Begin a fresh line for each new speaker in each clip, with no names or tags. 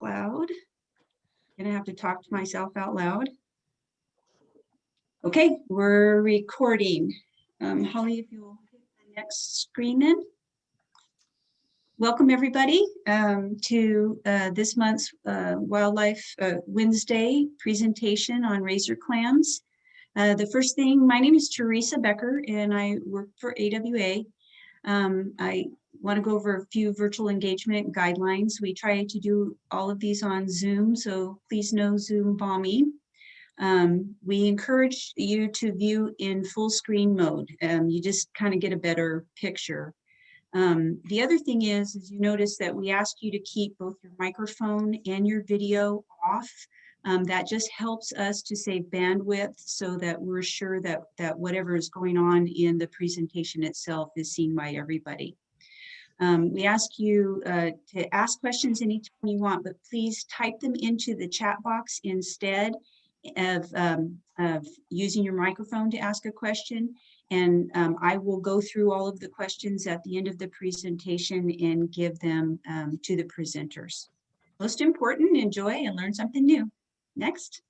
cloud. Gonna have to talk to myself out loud. Okay, we're recording. Holly, if you'll hit the next screen then. Welcome everybody to this month's Wildlife Wednesday presentation on razor clams. The first thing, my name is Teresa Becker and I work for AWA. I want to go over a few virtual engagement guidelines. We try to do all of these on Zoom, so please no Zoom bombing. We encourage you to view in full screen mode. You just kind of get a better picture. The other thing is you notice that we ask you to keep both your microphone and your video off. That just helps us to save bandwidth so that we're sure that whatever is going on in the presentation itself is seen by everybody. We ask you to ask questions anytime you want, but please type them into the chat box instead of using your microphone to ask a question. And I will go through all of the questions at the end of the presentation and give them to the presenters. Most important, enjoy and learn something new. Next.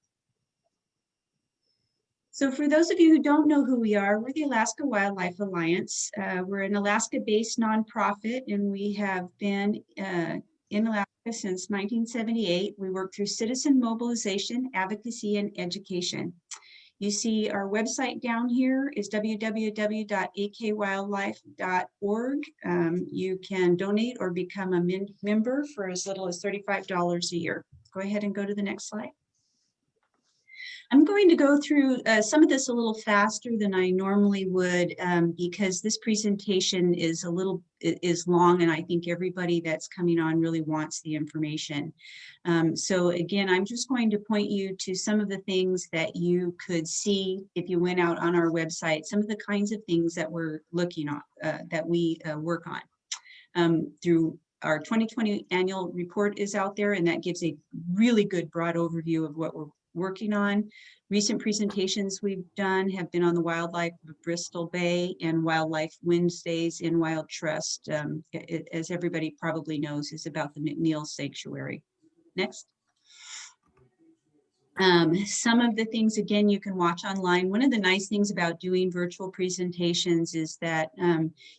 So for those of you who don't know who we are, we're the Alaska Wildlife Alliance. We're an Alaska-based nonprofit, and we have been in Alaska since 1978. We work through citizen mobilization, advocacy, and education. You see our website down here is www.akwildlife.org. You can donate or become a member for as little as $35 a year. Go ahead and go to the next slide. I'm going to go through some of this a little faster than I normally would because this presentation is long, and I think everybody that's coming on really wants the information. So again, I'm just going to point you to some of the things that you could see if you went out on our website, some of the kinds of things that we're looking at, that we work on through our 2020 annual report is out there, and that gives a really good broad overview of what we're working on. Recent presentations we've done have been on the wildlife of Bristol Bay and Wildlife Wednesdays in Wild Trust, as everybody probably knows, is about the McNeil Sanctuary. Next. Some of the things, again, you can watch online. One of the nice things about doing virtual presentations is that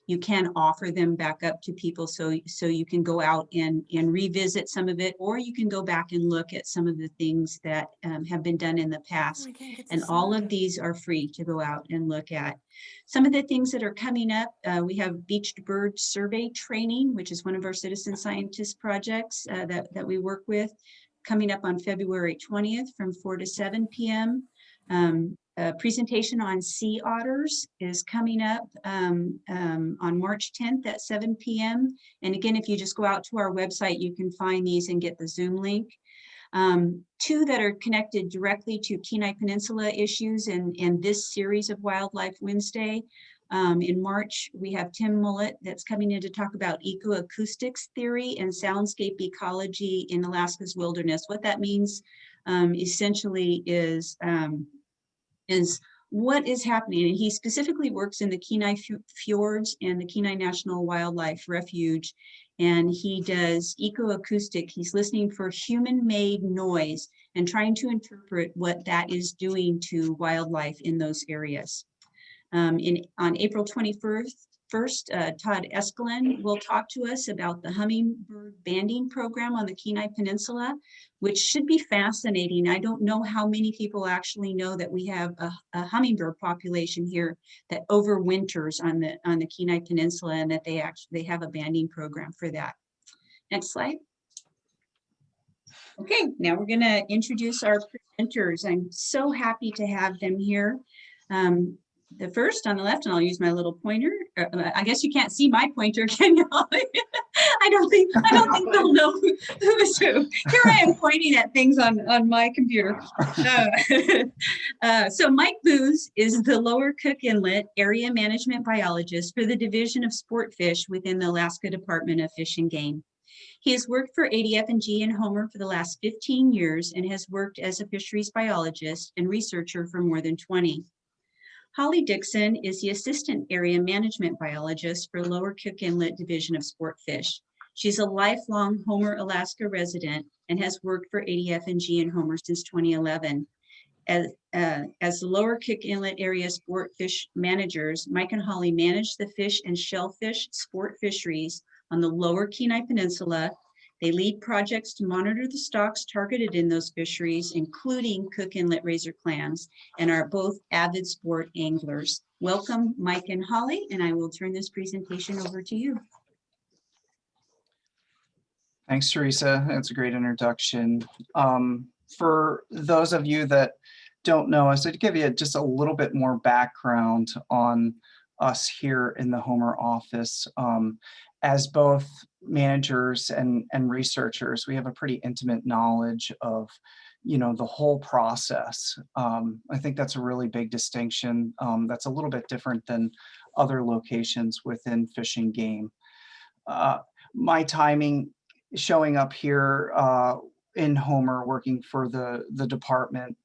you can offer them back up to people, so you can go out and revisit some of it, or you can go back and look at some of the things that have been done in the past. And all of these are free to go out and look at. Some of the things that are coming up, we have beached bird survey training, which is one of our citizen scientist projects that we work with, coming up on February 20th from 4 to 7 p.m. A presentation on sea otters is coming up on March 10th at 7 p.m. And again, if you just go out to our website, you can find these and get the Zoom link. Two that are connected directly to Kenai Peninsula issues and this series of Wildlife Wednesday. In March, we have Tim Mullett that's coming in to talk about ecoacoustics theory and soundscape ecology in Alaska's wilderness. What that means essentially is what is happening. And he specifically works in the Kenai Fjords and the Kenai National Wildlife Refuge. And he does ecoacoustic. He's listening for human-made noise and trying to interpret what that is doing to wildlife in those areas. On April 21st, Todd Eskelin will talk to us about the hummingbird banding program on the Kenai Peninsula, which should be fascinating. I don't know how many people actually know that we have a hummingbird population here that overwinters on the Kenai Peninsula, and that they have a banding program for that. Next slide. Okay, now we're going to introduce our presenters. I'm so happy to have them here. The first on the left, and I'll use my little pointer. I guess you can't see my pointer, can you? I don't think they'll know who is who. Here I am pointing at things on my computer. So Mike Booz is the Lower Cook Inlet Area Management Biologist for the Division of Sport Fish within the Alaska Department of Fish and Game. He has worked for ADF&G and Homer for the last 15 years and has worked as a fisheries biologist and researcher for more than 20. Holly Dickson is the Assistant Area Management Biologist for Lower Cook Inlet Division of Sport Fish. She's a lifelong Homer, Alaska resident and has worked for ADF&G in Homer since 2011. As the Lower Cook Inlet area sport fish managers, Mike and Holly manage the fish and shellfish sport fisheries on the Lower Kenai Peninsula. They lead projects to monitor the stocks targeted in those fisheries, including Cook Inlet Razor clams, and are both avid sport anglers. Welcome, Mike and Holly, and I will turn this presentation over to you.
Thanks, Teresa. That's a great introduction. For those of you that don't know us, I'd give you just a little bit more background on us here in the Homer office. As both managers and researchers, we have a pretty intimate knowledge of, the whole process. I think that's a really big distinction. That's a little bit different than other locations within Fish and Game. My timing showing up here in Homer, working for the department,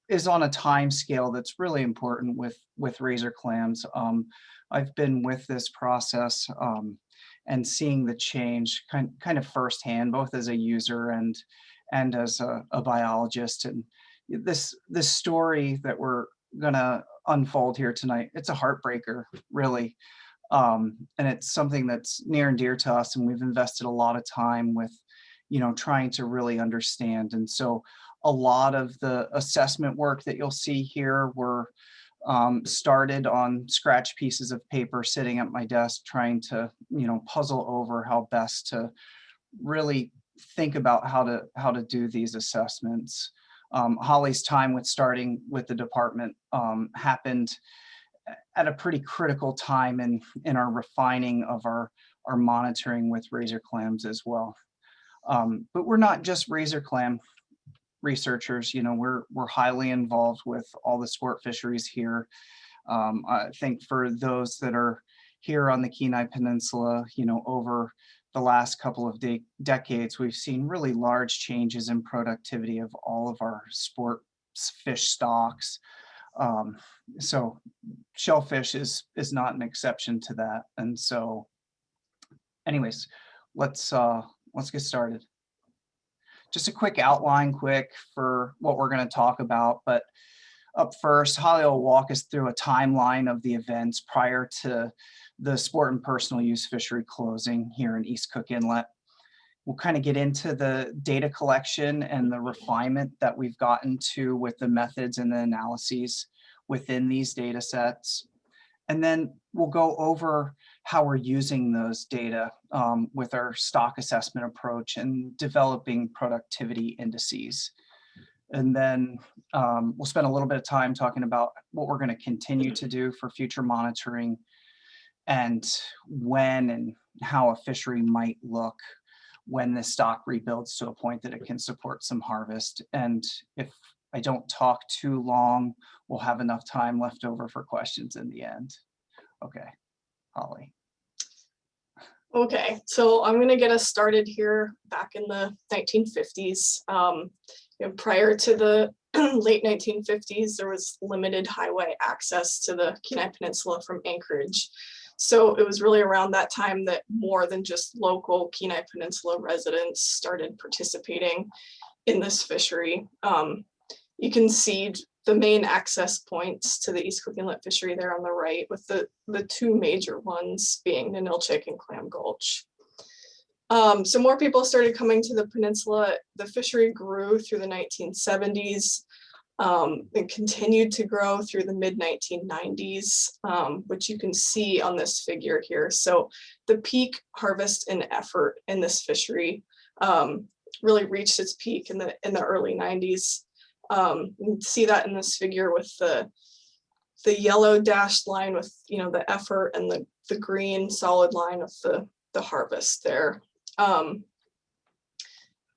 is on a time scale that's really important with razor clams. I've been with this process and seeing the change kind of firsthand, both as a user and as a biologist. And this story that we're gonna unfold here tonight, it's a heartbreaker, really. And it's something that's near and dear to us, and we've invested a lot of time with, trying to really understand. And so a lot of the assessment work that you'll see here were started on scratch pieces of paper sitting at my desk, trying to, puzzle over how best to really think about how to do these assessments. Holly's time with starting with the department happened at a pretty critical time in our refining of our monitoring with razor clams as well. But we're not just razor clam researchers, we're highly involved with all the sport fisheries here. I think for those that are here on the Kenai Peninsula, over the last couple of decades, we've seen really large changes in productivity of all of our sport fish stocks. So shellfish is not an exception to that. And so anyways, let's get started. Just a quick outline for what we're going to talk about. But up first, Holly will walk us through a timeline of the events prior to the sport and personal use fishery closing here in East Cook Inlet. We'll kind of get into the data collection and the refinement that we've gotten to with the methods and the analyses within these data sets. And then we'll go over how we're using those data with our stock assessment approach and developing productivity indices. And then we'll spend a little bit of time talking about what we're going to continue to do for future monitoring and when and how a fishery might look when the stock rebuilds to a point that it can support some harvest. And if I don't talk too long, we'll have enough time left over for questions in the end. Okay, Holly.
Okay, so I'm going to get us started here back in the 1950s. Prior to the late 1950s, there was limited highway access to the Kenai Peninsula from Anchorage. So it was really around that time that more than just local Kenai Peninsula residents started participating in this fishery. You can see the main access points to the East Cook Inlet fishery there on the right, with the two major ones being Ninilchik and Clam Gulch. So more people started coming to the peninsula. The fishery grew through the 1970s and continued to grow through the mid-1990s, which you can see on this figure here. So the peak harvest and effort in this fishery really reached its peak in the early 90s. You can see that in this figure with the yellow dashed line with the effort, and the green solid line with the harvest there.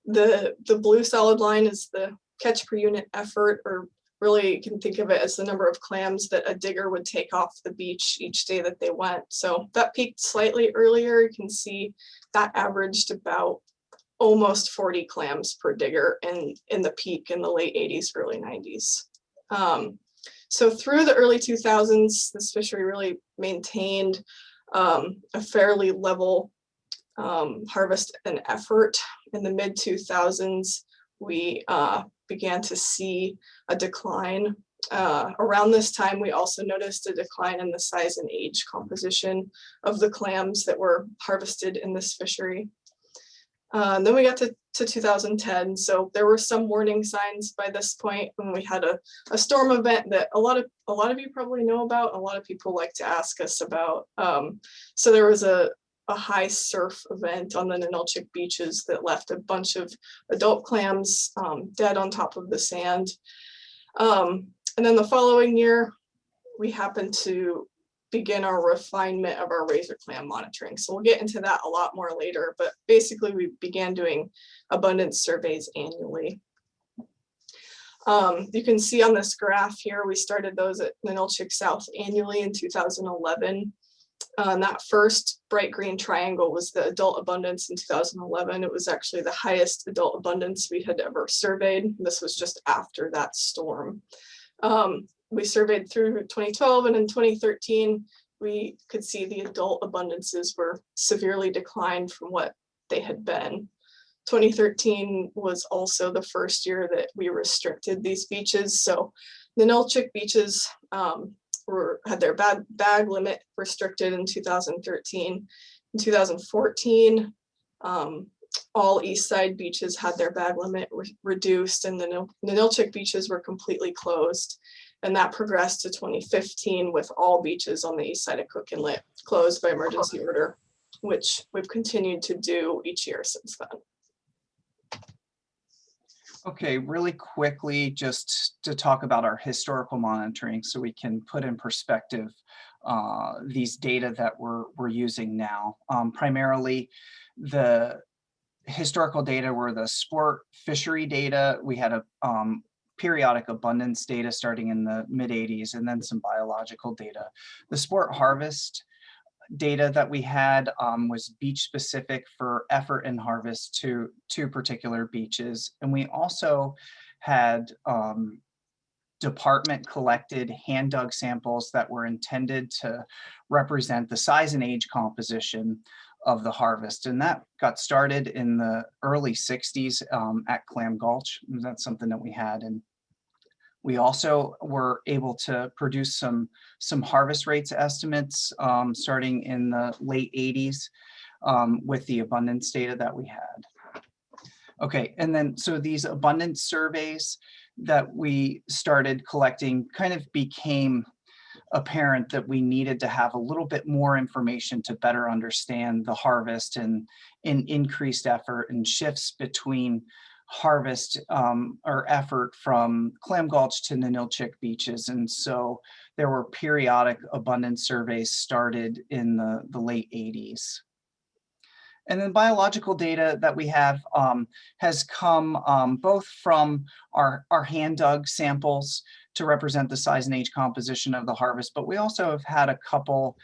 The blue solid line is the catch per unit effort, or really you can think of it as the number of clams that a digger would take off the beach each day that they went. So that peaked slightly earlier. You can see that averaged about almost 40 clams per digger in the peak in the late 80s, early 90s. So through the early 2000s, this fishery really maintained a fairly level harvest and effort. In the mid 2000s, we began to see a decline. Around this time, we also noticed a decline in the size and age composition of the clams that were harvested in this fishery. Then we got to 2010, so there were some warning signs by this point when we had a storm event that a lot of you probably know about. A lot of people like to ask us about. So there was a high surf event on the Ninilchik beaches that left a bunch of adult clams dead on top of the sand. And then the following year, we happened to begin our refinement of our razor clam monitoring. So we'll get into that a lot more later, but basically we began doing abundance surveys annually. You can see on this graph here, we started those at Ninilchik South annually in 2011. That first bright green triangle was the adult abundance in 2011. It was actually the highest adult abundance we had ever surveyed. This was just after that storm. We surveyed through 2012, and in 2013, we could see the adult abundances were severely declined from what they had been. 2013 was also the first year that we restricted these beaches. So the Ninilchik beaches had their bag limit restricted in 2013. In 2014, all east side beaches had their bag limit reduced, and the Ninilchik beaches were completely closed. And that progressed to 2015 with all beaches on the east side of Cook Inlet closed by emergency order, which we've continued to do each year since then.
Okay, really quickly, just to talk about our historical monitoring so we can put in perspective these data that we're using now. Primarily, the historical data were the sport fishery data. We had a periodic abundance data starting in the mid 80s, and then some biological data. The sport harvest data that we had was beach specific for effort and harvest to two particular beaches. And we also had department collected hand dug samples that were intended to represent the size and age composition of the harvest. And that got started in the early 60s at Clam Gulch. That's something that we had. And we also were able to produce some harvest rates estimates starting in the late 80s with the abundance data that we had. Okay, and then so these abundance surveys that we started collecting kind of became apparent that we needed to have a little bit more information to better understand the harvest and increased effort and shifts between harvest or effort from Clam Gulch to Ninilchik beaches. And so there were periodic abundance surveys started in the late 80s. And then biological data that we have has come both from our hand dug samples to represent the size and age composition of the harvest, but we also have had a couple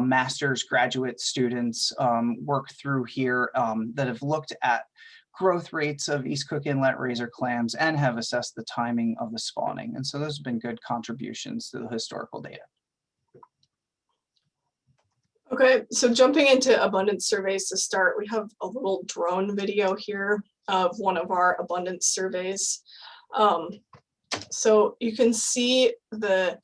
master's graduate students work through here that have looked at growth rates of East Cook Inlet razor clams and have assessed the timing of the spawning. And so those have been good contributions to the historical data.
Okay, so jumping into abundance surveys to start, we have a little drone video here of one of our abundance surveys. So you can see the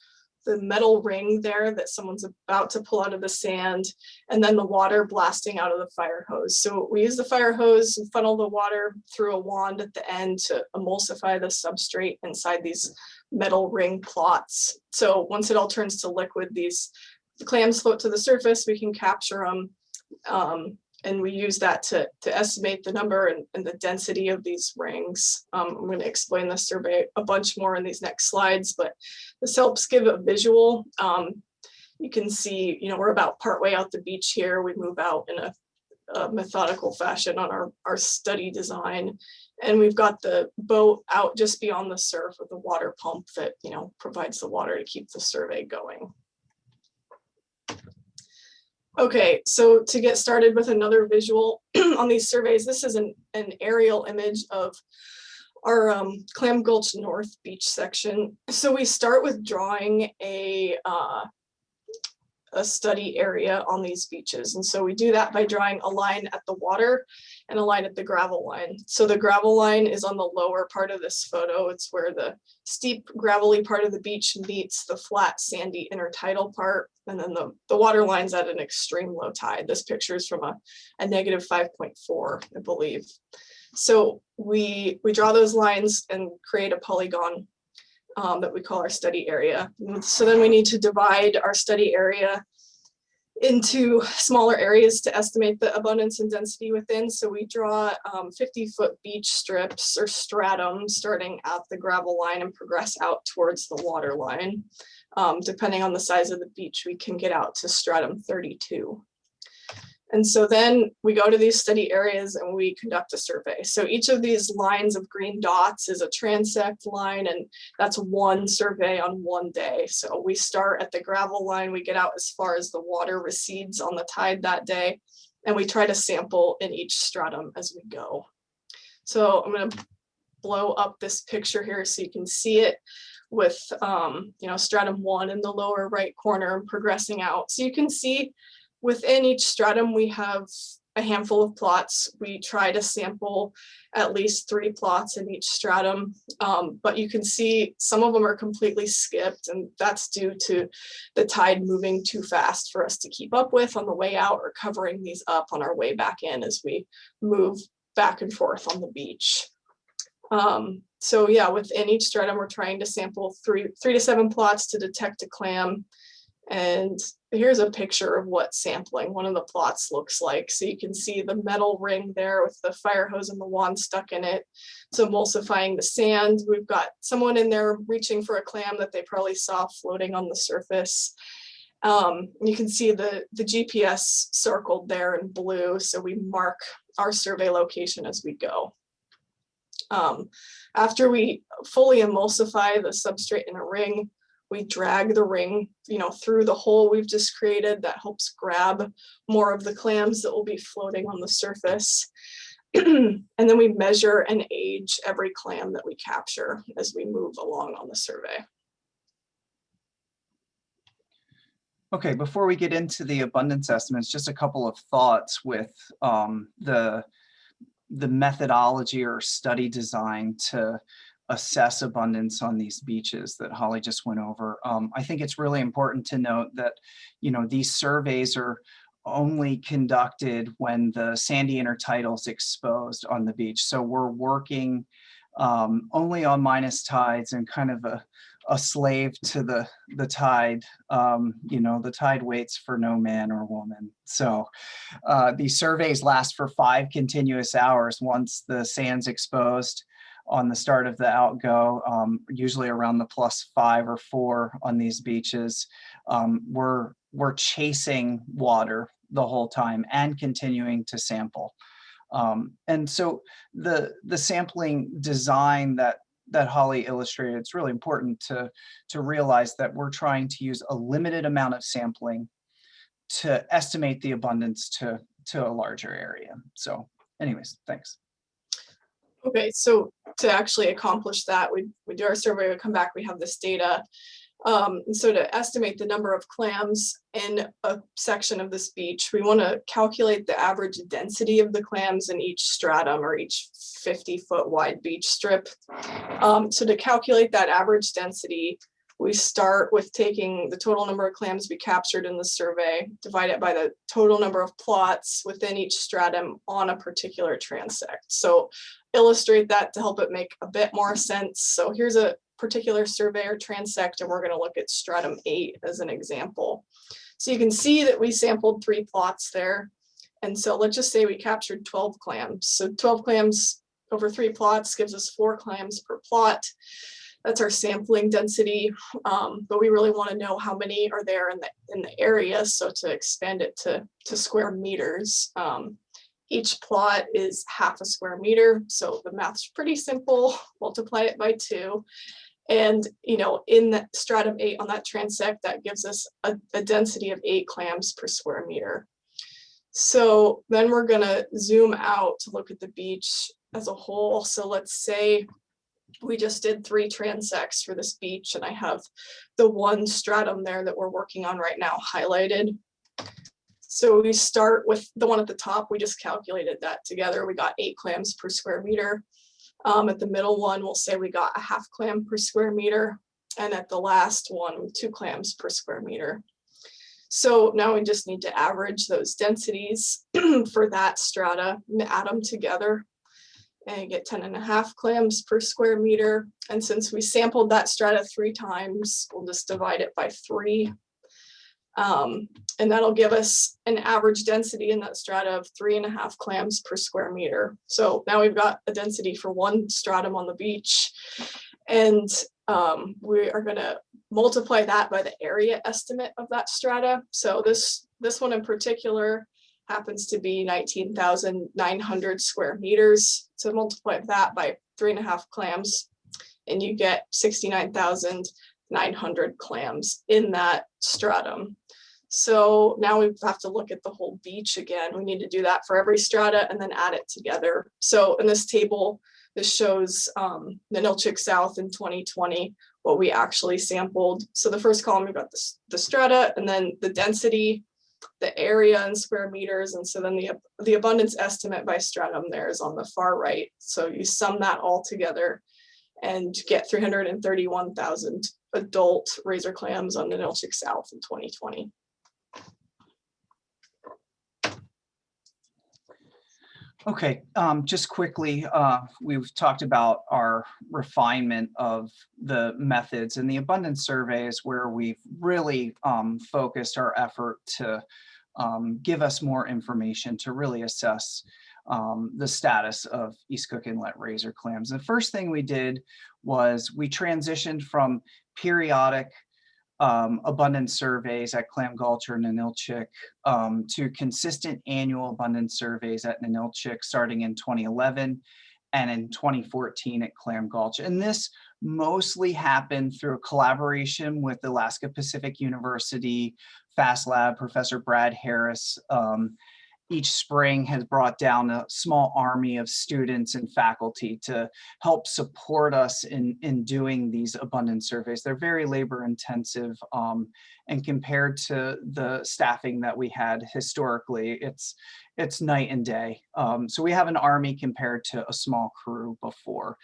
metal ring there that someone's about to pull out of the sand, and then the water blasting out of the fire hose. So we use the fire hose and funnel the water through a wand at the end to emulsify the substrate inside these metal ring plots. So once it all turns to liquid, the clams float to the surface, we can capture them, and we use that to estimate the number and the density of these rings. I'm going to explain the survey a bunch more in these next slides, but this helps give a visual. You can see, we're about partway out the beach here. We move out in a methodical fashion on our study design, and we've got the boat out just beyond the surf with a water pump that provides the water to keep the survey going. Okay, so to get started with another visual on these surveys, this is an aerial image of our Clam Gulch North beach section. So we start with drawing a a study area on these beaches. And so we do that by drawing a line at the water and a line at the gravel line. So the gravel line is on the lower part of this photo. It's where the steep gravelly part of the beach meets the flat sandy intertidal part. And then the water line's at an extreme low tide. This picture is from a -5.4, I believe. So we draw those lines and create a polygon that we call our study area. So then we need to divide our study area into smaller areas to estimate the abundance and density within. So we draw 50-foot beach strips or stratum starting at the gravel line and progress out towards the water line. Depending on the size of the beach, we can get out to stratum 32. And so then we go to these study areas and we conduct a survey. So each of these lines of green dots is a transect line, and that's one survey on one day. So we start at the gravel line, we get out as far as the water recedes on the tide that day, and we try to sample in each stratum as we go. So I'm going to blow up this picture here so you can see it with stratum 1 in the lower right corner and progressing out. So you can see within each stratum, we have a handful of plots. We try to sample at least 3 plots in each stratum, but you can see some of them are completely skipped, and that's due to the tide moving too fast for us to keep up with on the way out, or covering these up on our way back in as we move back and forth on the beach. So yeah, within each stratum, we're trying to sample 3 to 7 plots to detect a clam. And here's a picture of what sampling one of the plots looks like. So you can see the metal ring there with the fire hose and the wand stuck in it. So emulsifying the sand. We've got someone in there reaching for a clam that they probably saw floating on the surface. You can see the GPS circled there in blue. So we mark our survey location as we go. After we fully emulsify the substrate in a ring, we drag the ring, through the hole we've just created that helps grab more of the clams that will be floating on the surface. And then we measure and age every clam that we capture as we move along on the survey.
Okay, before we get into the abundance estimates, just a couple of thoughts with the methodology or study design to assess abundance on these beaches that Holly just went over. I think it's really important to note that, these surveys are only conducted when the sandy intertidal is exposed on the beach. So we're working only on minus tides and kind of a slave to the tide. The tide waits for no man or woman. So these surveys last for 5 continuous hours once the sand's exposed on the start of the outgo, usually around the +5 or 4 on these beaches. We're chasing water the whole time and continuing to sample. And so the sampling design that Holly illustrated, it's really important to realize that we're trying to use a limited amount of sampling to estimate the abundance to a larger area. So anyways, thanks.
Okay, so to actually accomplish that, we do our survey, we come back, we have this data. And so to estimate the number of clams in a section of this beach, we want to calculate the average density of the clams in each stratum or each 50-foot wide beach strip. So to calculate that average density, we start with taking the total number of clams we captured in the survey, divide it by the total number of plots within each stratum on a particular transect. So illustrate that to help it make a bit more sense. So here's a particular survey or transect, and we're going to look at stratum 8 as an example. So you can see that we sampled 3 plots there. And so let's just say we captured 12 clams. So 12 clams over 3 plots gives us 4 clams per plot. That's our sampling density, but we really want to know how many are there in the area. So to expand it to square meters, each plot is half a square meter. So the math's pretty simple. Multiply it by 2. And, in that stratum 8 on that transect, that gives us a density of 8 clams per square meter. So then we're going to zoom out to look at the beach as a whole. So let's say We just did 3 transects for this beach, and I have the one stratum there that we're working on right now highlighted. So we start with the one at the top. We just calculated that together. We got 8 clams per square meter. At the middle one, we'll say we got a half clam per square meter. And at the last one, 2 clams per square meter. So now we just need to average those densities for that strata and add them together and get 10.5 clams per square meter. And since we sampled that strata 3 times, we'll just divide it by 3. And that'll give us an average density in that strata of 3.5 clams per square meter. So now we've got a density for one stratum on the beach. And we are going to multiply that by the area estimate of that strata. So this one in particular happens to be 19,900 square meters. So multiply that by 3.5 clams, and you get 69,900 clams in that stratum. So now we have to look at the whole beach again. We need to do that for every strata and then add it together. So in this table, this shows Ninilchik South in 2020, what we actually sampled. So the first column, we've got the strata, and then the density, the area in square meters. And so then the abundance estimate by stratum there is on the far right. So you sum that all together and get 331,000 adult razor clams on Ninilchik South in 2020.
Okay, just quickly, we've talked about our refinement of the methods, and the abundance surveys where we've really focused our effort to give us more information to really assess the status of East Cook Inlet razor clams. The first thing we did was we transitioned from periodic abundance surveys at Clam Gulch or Ninilchik to consistent annual abundance surveys at Ninilchik starting in 2011 and in 2014 at Clam Gulch. And this mostly happened through a collaboration with Alaska Pacific University FAST Lab, Professor Brad Harris. Each spring has brought down a small army of students and faculty to help support us in doing these abundance surveys. They're very labor intensive, and compared to the staffing that we had historically, it's night and day. So we have an army compared to a small crew before.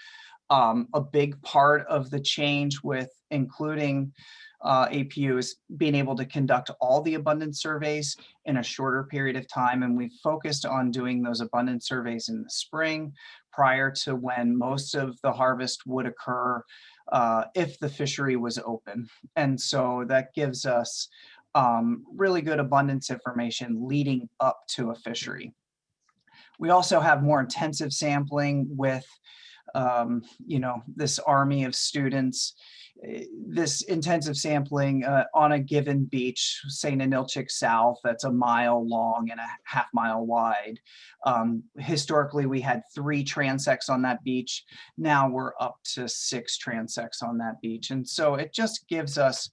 A big part of the change with including APU is being able to conduct all the abundance surveys in a shorter period of time. And we've focused on doing those abundance surveys in the spring prior to when most of the harvest would occur if the fishery was open. And so that gives us really good abundance information leading up to a fishery. We also have more intensive sampling with this army of students. This intensive sampling on a given beach, say Ninilchik South, that's a mile long and a half mile wide. Historically, we had 3 transects on that beach. Now we're up to 6 transects on that beach. And so it just gives us,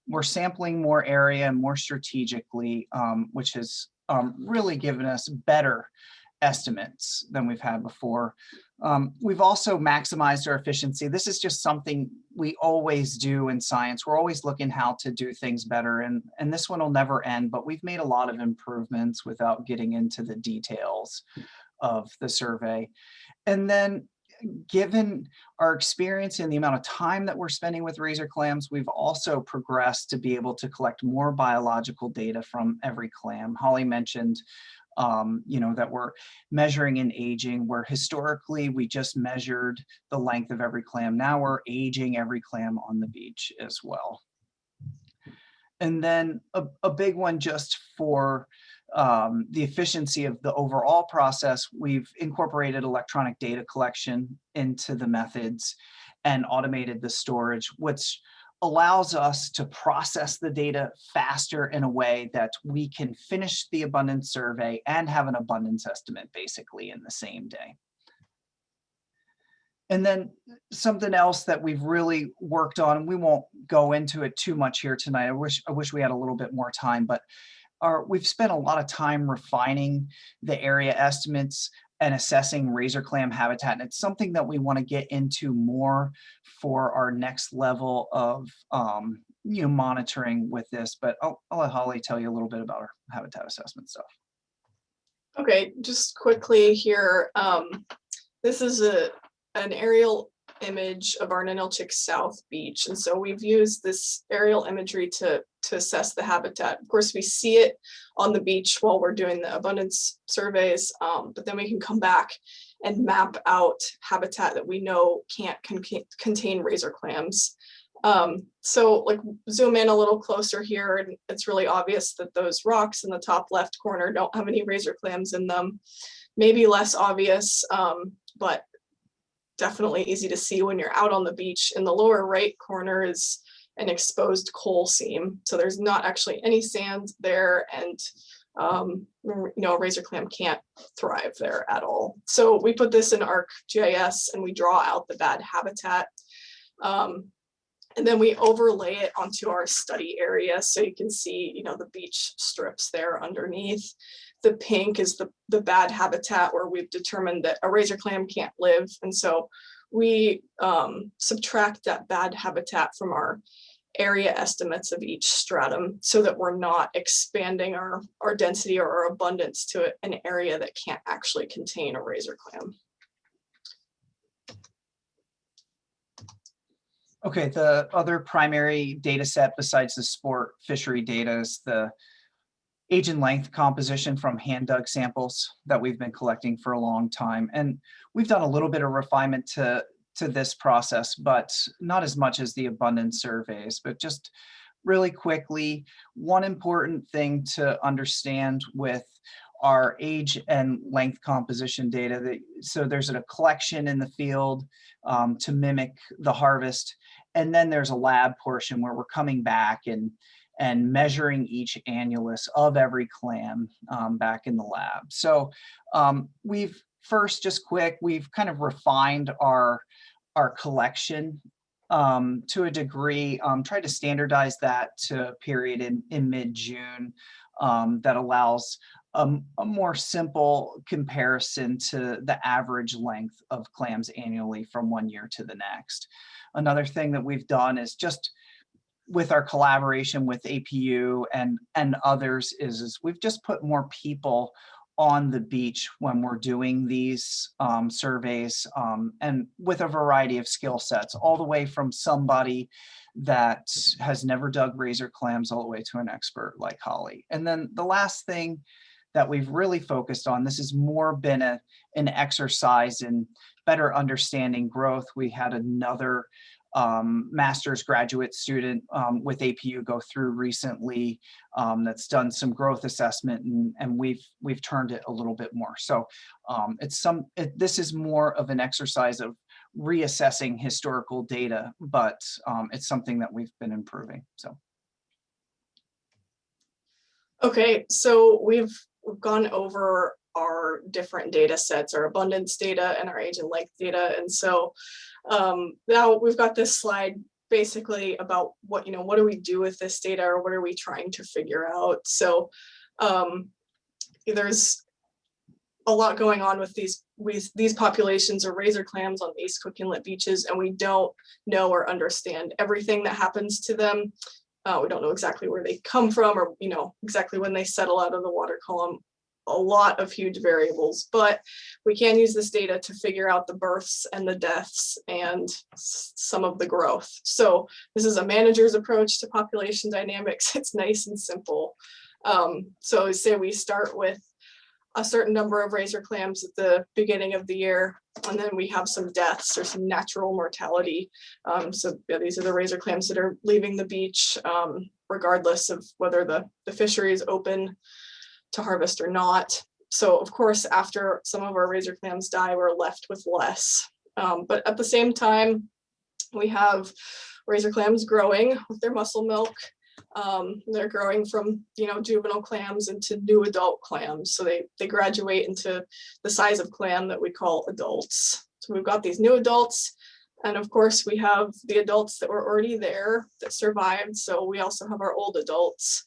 we're sampling more area more strategically, which has really given us better estimates than we've had before. We've also maximized our efficiency. This is just something we always do in science. We're always looking how to do things better, and this one will never end, but we've made a lot of improvements without getting into the details of the survey. And then given our experience and the amount of time that we're spending with razor clams, we've also progressed to be able to collect more biological data from every clam. Holly mentioned that we're measuring in aging, where historically we just measured the length of every clam. Now we're aging every clam on the beach as well. And then a big one just for the efficiency of the overall process, we've incorporated electronic data collection into the methods and automated the storage, which allows us to process the data faster in a way that we can finish the abundance survey and have an abundance estimate basically in the same day. And then something else that we've really worked on, and we won't go into it too much here tonight. I wish we had a little bit more time, but we've spent a lot of time refining the area estimates and assessing razor clam habitat. And it's something that we want to get into more for our next level of monitoring with this, but I'll let Holly tell you a little bit about our habitat assessment stuff.
Okay, just quickly here, this is an aerial image of our Ninilchik South Beach. And so we've used this aerial imagery to assess the habitat. Of course, we see it on the beach while we're doing the abundance surveys, but then we can come back and map out habitat that we know can't contain razor clams. So like zoom in a little closer here, and it's really obvious that those rocks in the top left corner don't have any razor clams in them. Maybe less obvious, but definitely easy to see when you're out on the beach. In the lower right corner is an exposed coal seam. So there's not actually any sand there, and a razor clam can't thrive there at all. So we put this in ArcGIS and we draw out the bad habitat. And then we overlay it onto our study area. So you can see, the beach strips there underneath. The pink is the bad habitat where we've determined that a razor clam can't live. And so we subtract that bad habitat from our area estimates of each stratum so that we're not expanding our density or our abundance to an area that can't actually contain a razor clam.
Okay, the other primary data set besides the sport fishery data is the age and length composition from hand dug samples that we've been collecting for a long time. And we've done a little bit of refinement to this process, but not as much as the abundance surveys. But just really quickly, one important thing to understand with our age and length composition data, so there's a collection in the field to mimic the harvest. And then there's a lab portion where we're coming back and measuring each annulus of every clam back in the lab. So we've kind of refined our collection to a degree, tried to standardize that to a period in mid-June that allows a more simple comparison to the average length of clams annually from one year to the next. Another thing that we've done is just with our collaboration with APU and others is we've just put more people on the beach when we're doing these surveys and with a variety of skill sets, all the way from somebody that has never dug razor clams all the way to an expert like Holly. And then the last thing that we've really focused on, this has more been an exercise in better understanding growth. We had another master's graduate student with APU go through recently that's done some growth assessment, and we've turned it a little bit more. So this is more of an exercise of reassessing historical data, but it's something that we've been improving. So. Okay,
so we've gone over our different data sets, our abundance data and our age and length data. And so now we've got this slide basically about what do we do with this data, or what are we trying to figure out? So there's a lot going on with these populations of razor clams on the East Cook Inlet beaches, and we don't know or understand everything that happens to them. We don't know exactly where they come from, or exactly when they settle out of the water column. A lot of huge variables, but we can use this data to figure out the births and the deaths and some of the growth. So this is a manager's approach to population dynamics. It's nice and simple. So say we start with a certain number of razor clams at the beginning of the year, and then we have some deaths or some natural mortality. So these are the razor clams that are leaving the beach, regardless of whether the fishery is open to harvest or not. So of course, after some of our razor clams die, we're left with less. But at the same time, we have razor clams growing with their muscle milk. They're growing from juvenile clams into new adult clams. So they graduate into the size of clam that we call adults. So we've got these new adults, and of course we have the adults that were already there that survived. So we also have our old adults.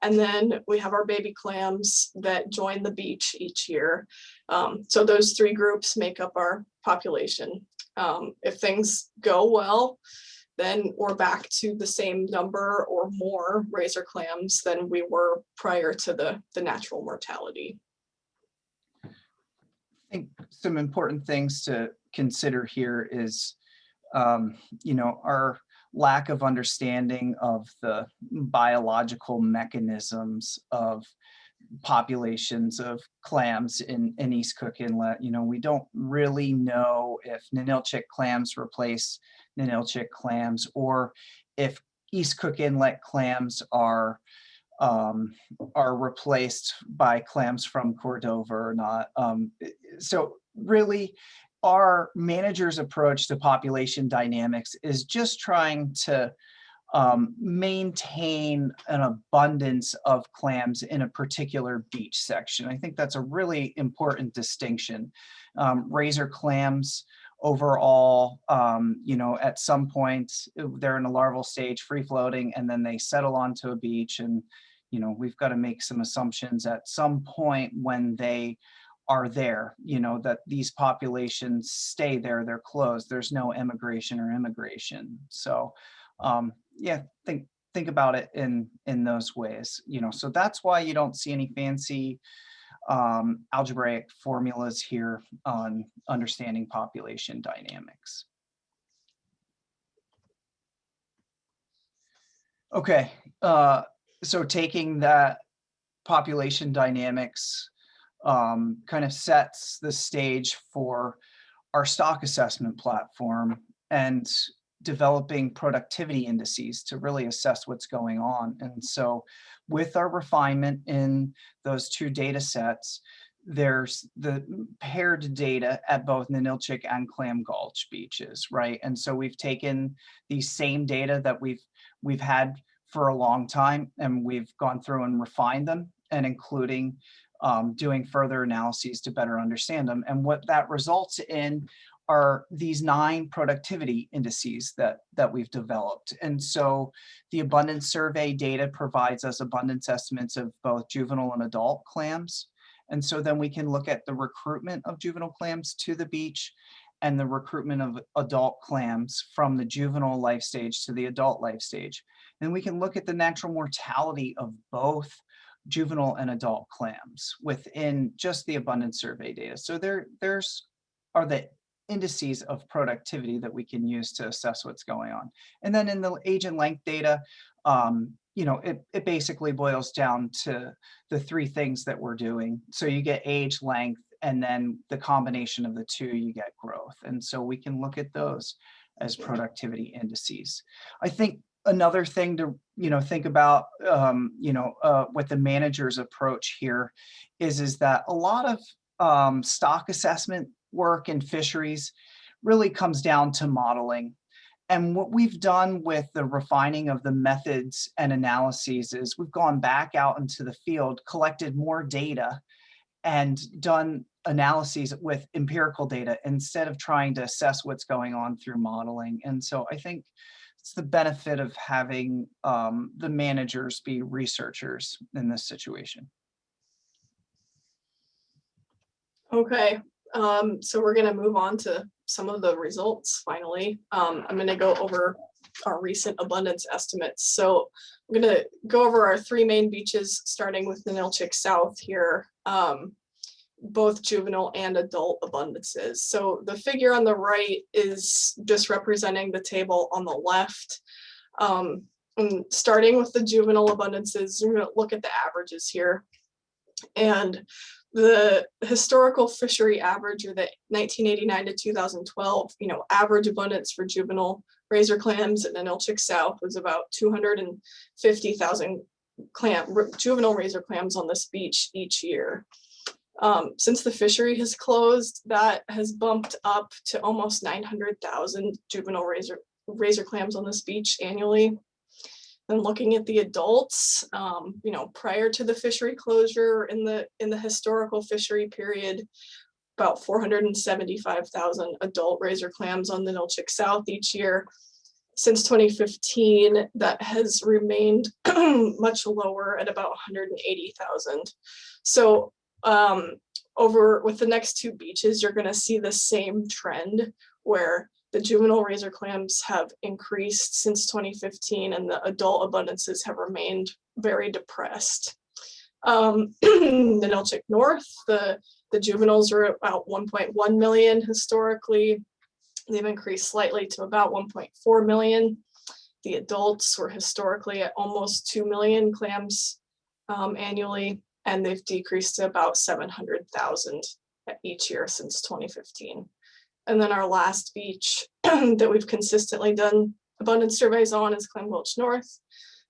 And then we have our baby clams that join the beach each year. So those three groups make up our population. If things go well, then we're back to the same number or more razor clams than we were prior to the natural mortality.
I think some important things to consider here is, our lack of understanding of the biological mechanisms of populations of clams in East Cook Inlet. We don't really know if Ninilchik clams replace Ninilchik clams, or if East Cook Inlet clams are replaced by clams from Cordova or not. So really, our manager's approach to population dynamics is just trying to maintain an abundance of clams in a particular beach section. I think that's a really important distinction. Razor clams overall, at some point they're in a larval stage, free floating, and then they settle onto a beach, and we've got to make some assumptions at some point when they are there, that these populations stay there, they're closed, there's no emigration or immigration. So yeah, think about it in those ways, so that's why you don't see any fancy algebraic formulas here on understanding population dynamics. Okay, so taking that population dynamics kind of sets the stage for our stock assessment platform and developing productivity indices to really assess what's going on. And so with our refinement in those two data sets, there's the paired data at both Ninilchik and Clam Gulch beaches, right? And so we've taken these same data that we've had for a long time, and we've gone through and refined them, and including doing further analyses to better understand them. And what that results in are these 9 productivity indices that we've developed. And so the abundance survey data provides us abundance estimates of both juvenile and adult clams. And so then we can look at the recruitment of juvenile clams to the beach and the recruitment of adult clams from the juvenile life stage to the adult life stage. And we can look at the natural mortality of both juvenile and adult clams within just the abundance survey data. So there's are the indices of productivity that we can use to assess what's going on. And then in the age and length data, it basically boils down to the 3 things that we're doing. So you get age, length, and then the combination of the 2, you get growth. And so we can look at those as productivity indices. I think another thing to think about with the manager's approach here is that a lot of stock assessment work in fisheries really comes down to modeling. And what we've done with the refining of the methods and analyses is we've gone back out into the field, collected more data, and done analyses with empirical data instead of trying to assess what's going on through modeling. And so I think it's the benefit of having the managers be researchers in this situation.
Okay. So we're going to move on to some of the results finally. I'm going to go over our recent abundance estimates. So I'm going to go over our 3 main beaches, starting with Ninilchik South here, both juvenile and adult abundances. So the figure on the right is just representing the table on the left. And starting with the juvenile abundances, we're going to look at the averages here. And the historical fishery average, or the 1989 to 2012, average abundance for juvenile razor clams at Ninilchik South was about 250,000 juvenile razor clams on this beach each year. Since the fishery has closed, that has bumped up to almost 900,000 juvenile razor clams on this beach annually. And looking at the adults, prior to the fishery closure in the historical fishery period, about 475,000 adult razor clams on the Ninilchik South each year. Since 2015, that has remained much lower at about 180,000. So over with the next two beaches, you're gonna see the same trend where the juvenile razor clams have increased since 2015 and the adult abundances have remained very depressed. The Nilchik North, the juveniles are about 1.1 million historically. They've increased slightly to about 1.4 million. The adults were historically at almost 2 million clams annually, and they've decreased to about 700,000 each year since 2015. And then our last beach that we've consistently done abundance surveys on is Clam Gulch North.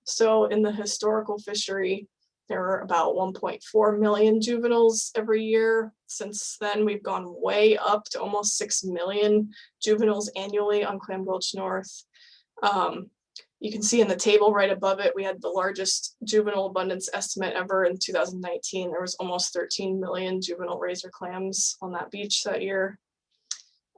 So in the historical fishery, there are about 1.4 million juveniles every year. Since then, we've gone way up to almost 6 million juveniles annually on Clam Gulch North. You can see in the table right above it, we had the largest juvenile abundance estimate ever in 2019. There was almost 13 million juvenile razor clams on that beach that year.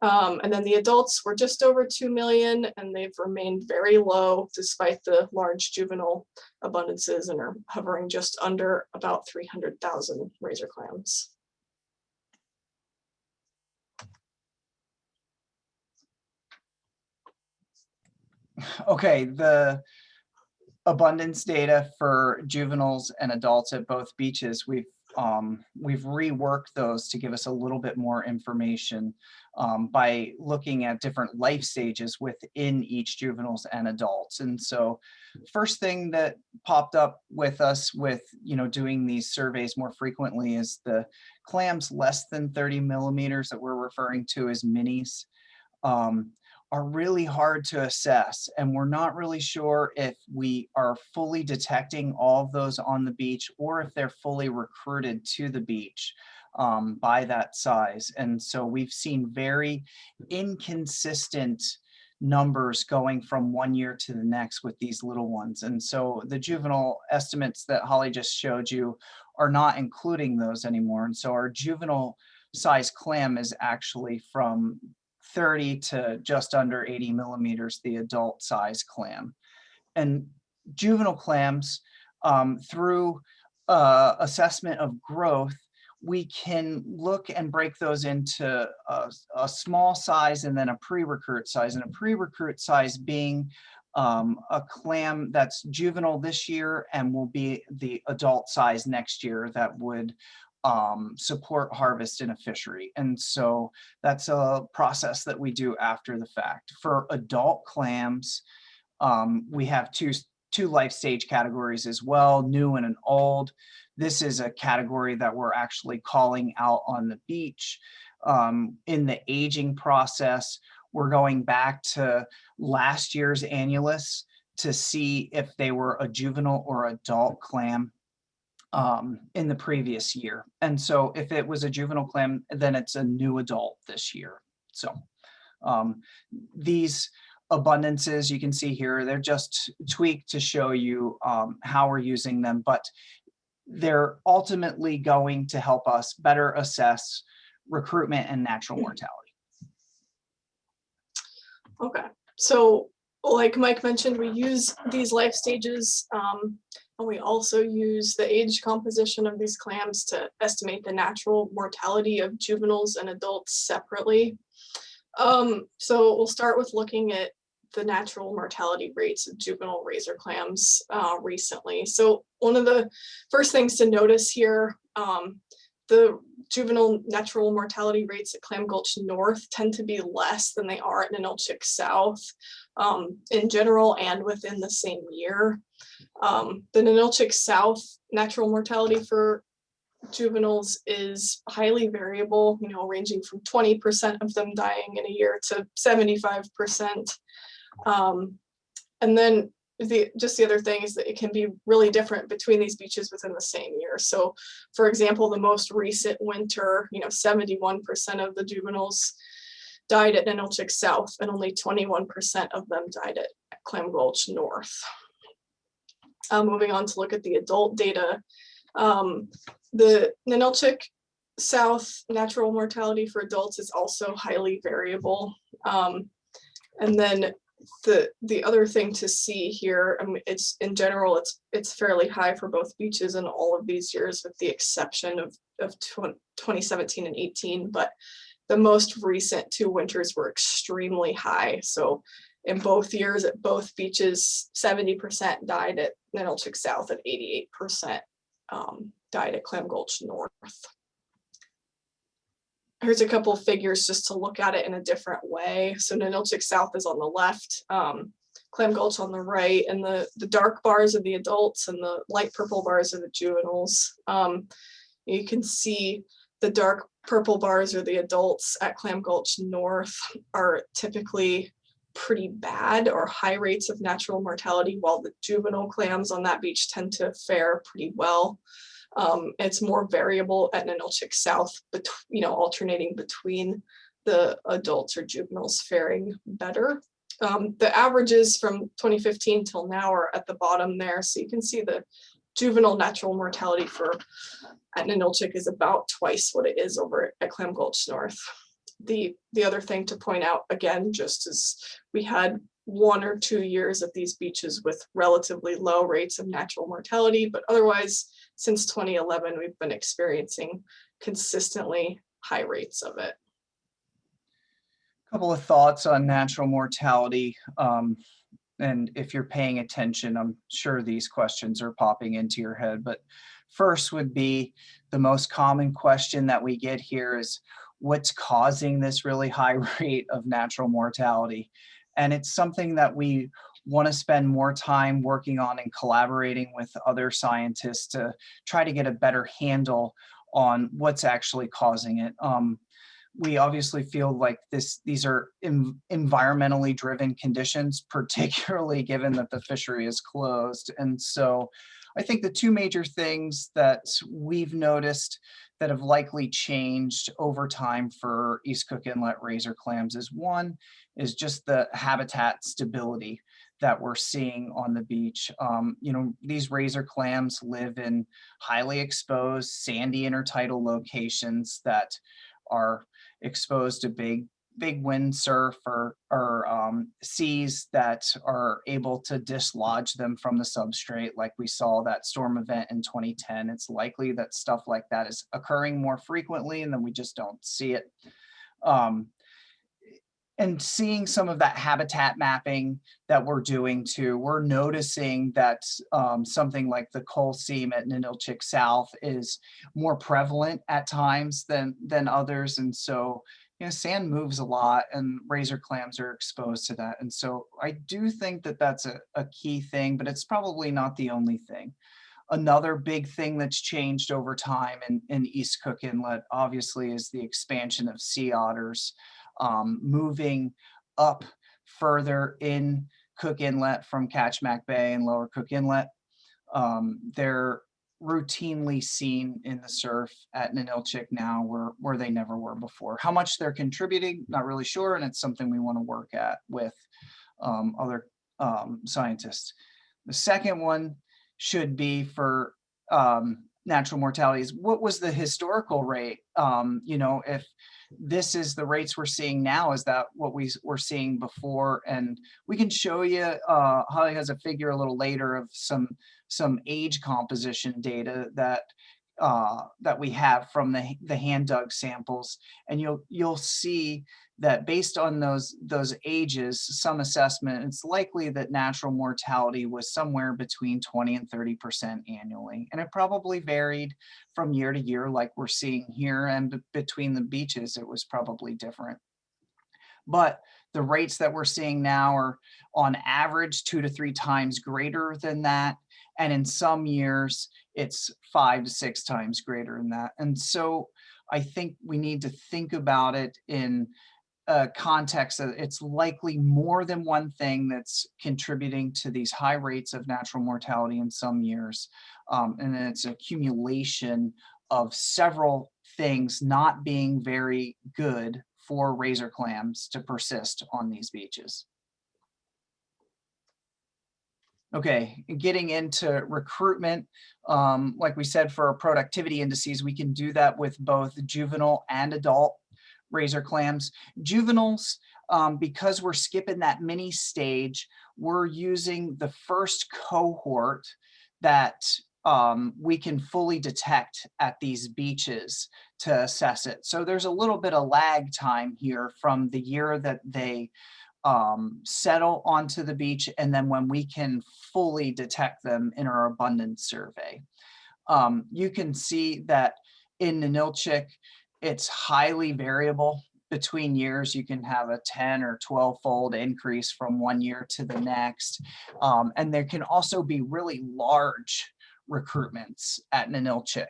And then the adults were just over 2 million, and they've remained very low despite the large juvenile abundances and are hovering just under about 300,000 razor clams.
Okay, the abundance data for juveniles and adults at both beaches, we've reworked those to give us a little bit more information by looking at different life stages within each juveniles and adults. And so first thing that popped up with us with, doing these surveys more frequently is the clams less than 30 millimeters that we're referring to as minis. Are really hard to assess, and we're not really sure if we are fully detecting all of those on the beach or if they're fully recruited to the beach by that size. And so we've seen very inconsistent numbers going from one year to the next with these little ones. And so the juvenile estimates that Holly just showed you are not including those anymore. And so our juvenile size clam is actually from 30 to just under 80 millimeters, the adult size clam. And juvenile clams, through assessment of growth, we can look and break those into a small size and then a pre-recruit size, and a pre-recruit size being a clam that's juvenile this year and will be the adult size next year that would support harvest in a fishery. And so that's a process that we do after the fact. For adult clams, we have two life stage categories as well, new and an old. This is a category that we're actually calling out on the beach. In the aging process, we're going back to last year's annulus to see if they were a juvenile or adult clam in the previous year. And so if it was a juvenile clam, then it's a new adult this year. So these abundances you can see here, they're just tweaked to show you how we're using them, but they're ultimately going to help us better assess recruitment and natural mortality.
Okay, so like Mike mentioned, we use these life stages and we also use the age composition of these clams to estimate the natural mortality of juveniles and adults separately. So we'll start with looking at the natural mortality rates of juvenile razor clams recently. So one of the first things to notice here, the juvenile natural mortality rates at Clam Gulch North tend to be less than they are at Nilchik South in general and within the same year. The Nilchik South natural mortality for juveniles is highly variable, ranging from 20% of them dying in a year to 75%. And then the other thing is that it can be really different between these beaches within the same year. So for example, the most recent winter, 71% of the juveniles died at Nilchik South and only 21% of them died at Clam Gulch North. Moving on to look at the adult data, the Nilchik South natural mortality for adults is also highly variable. And then The other thing to see here, I mean, it's in general, it's fairly high for both beaches in all of these years, with the exception of 2017 and 18. But the most recent 2 winters were extremely high. So in both years at both beaches, 70% died at Ninilchik South, and 88% died at Clam Gulch North. Here's a couple of figures just to look at it in a different way. So Ninilchik South is on the left, Clam Gulch on the right, and the dark bars are the adults and the light purple bars are the juveniles. You can see the dark purple bars are the adults at Clam Gulch North are typically pretty bad or high rates of natural mortality, while the juvenile clams on that beach tend to fare pretty well. It's more variable at Ninilchik South, but alternating between the adults or juveniles faring better. The averages from 2015 till now are at the bottom there, so you can see the juvenile natural mortality at Ninilchik is about twice what it is over at Clam Gulch North. The other thing to point out, again, just as we had 1 or 2 years at these beaches with relatively low rates of natural mortality, but otherwise, since 2011, we've been experiencing consistently high rates of it.
A couple of thoughts on natural mortality. And if you're paying attention, I'm sure these questions are popping into your head. But first would be the most common question that we get here is, what's causing this really high rate of natural mortality? And it's something that we want to spend more time working on and collaborating with other scientists to try to get a better handle on what's actually causing it. We obviously feel like these are environmentally driven conditions, particularly given that the fishery is closed. And so I think the 2 major things that we've noticed that have likely changed over time for East Cook Inlet razor clams is, one is just the habitat stability that we're seeing on the beach. These razor clams live in highly exposed sandy intertidal locations that are exposed to big wind surf or seas that are able to dislodge them from the substrate, like we saw that storm event in 2010. It's likely that stuff like that is occurring more frequently, and then we just don't see it. And seeing some of that habitat mapping that we're doing too, we're noticing that something like the coal seam at Ninilchik South is more prevalent at times than others. And so, sand moves a lot and razor clams are exposed to that. And so I do think that that's a key thing, but it's probably not the only thing. Another big thing that's changed over time in East Cook Inlet, obviously, is the expansion of sea otters. Moving up further in Cook Inlet from Kachemak Bay and Lower Cook Inlet. They're routinely seen in the surf at Ninilchik now where they never were before. How much they're contributing, not really sure, and it's something we want to work at with other scientists. The second one should be for natural mortalities. What was the historical rate? If this is the rates we're seeing now, is that what we were seeing before? And we can show you, Holly has a figure a little later of some age composition data that we have from the hand dug samples, and you'll see that based on those ages, some assessment, it's likely that natural mortality was somewhere between 20 and 30% annually, and it probably varied from year to year, like we're seeing here, and between the beaches, it was probably different. But the rates that we're seeing now are on average 2 to 3 times greater than that. And in some years, it's 5 to 6 times greater than that. And so I think we need to think about it in a context that it's likely more than one thing that's contributing to these high rates of natural mortality in some years. And then it's an accumulation of several things not being very good for razor clams to persist on these beaches. Okay, getting into recruitment, like we said, for our productivity indices, we can do that with both juvenile and adult razor clams. Juveniles because we're skipping that mini stage, we're using the first cohort that we can fully detect at these beaches to assess it. So there's a little bit of lag time here from the year that they settle onto the beach and then when we can fully detect them in our abundance survey. You can see that in Ninilchik, it's highly variable between years. You can have a 10 or 12-fold increase from one year to the next. And there can also be really large recruitments at Ninilchik.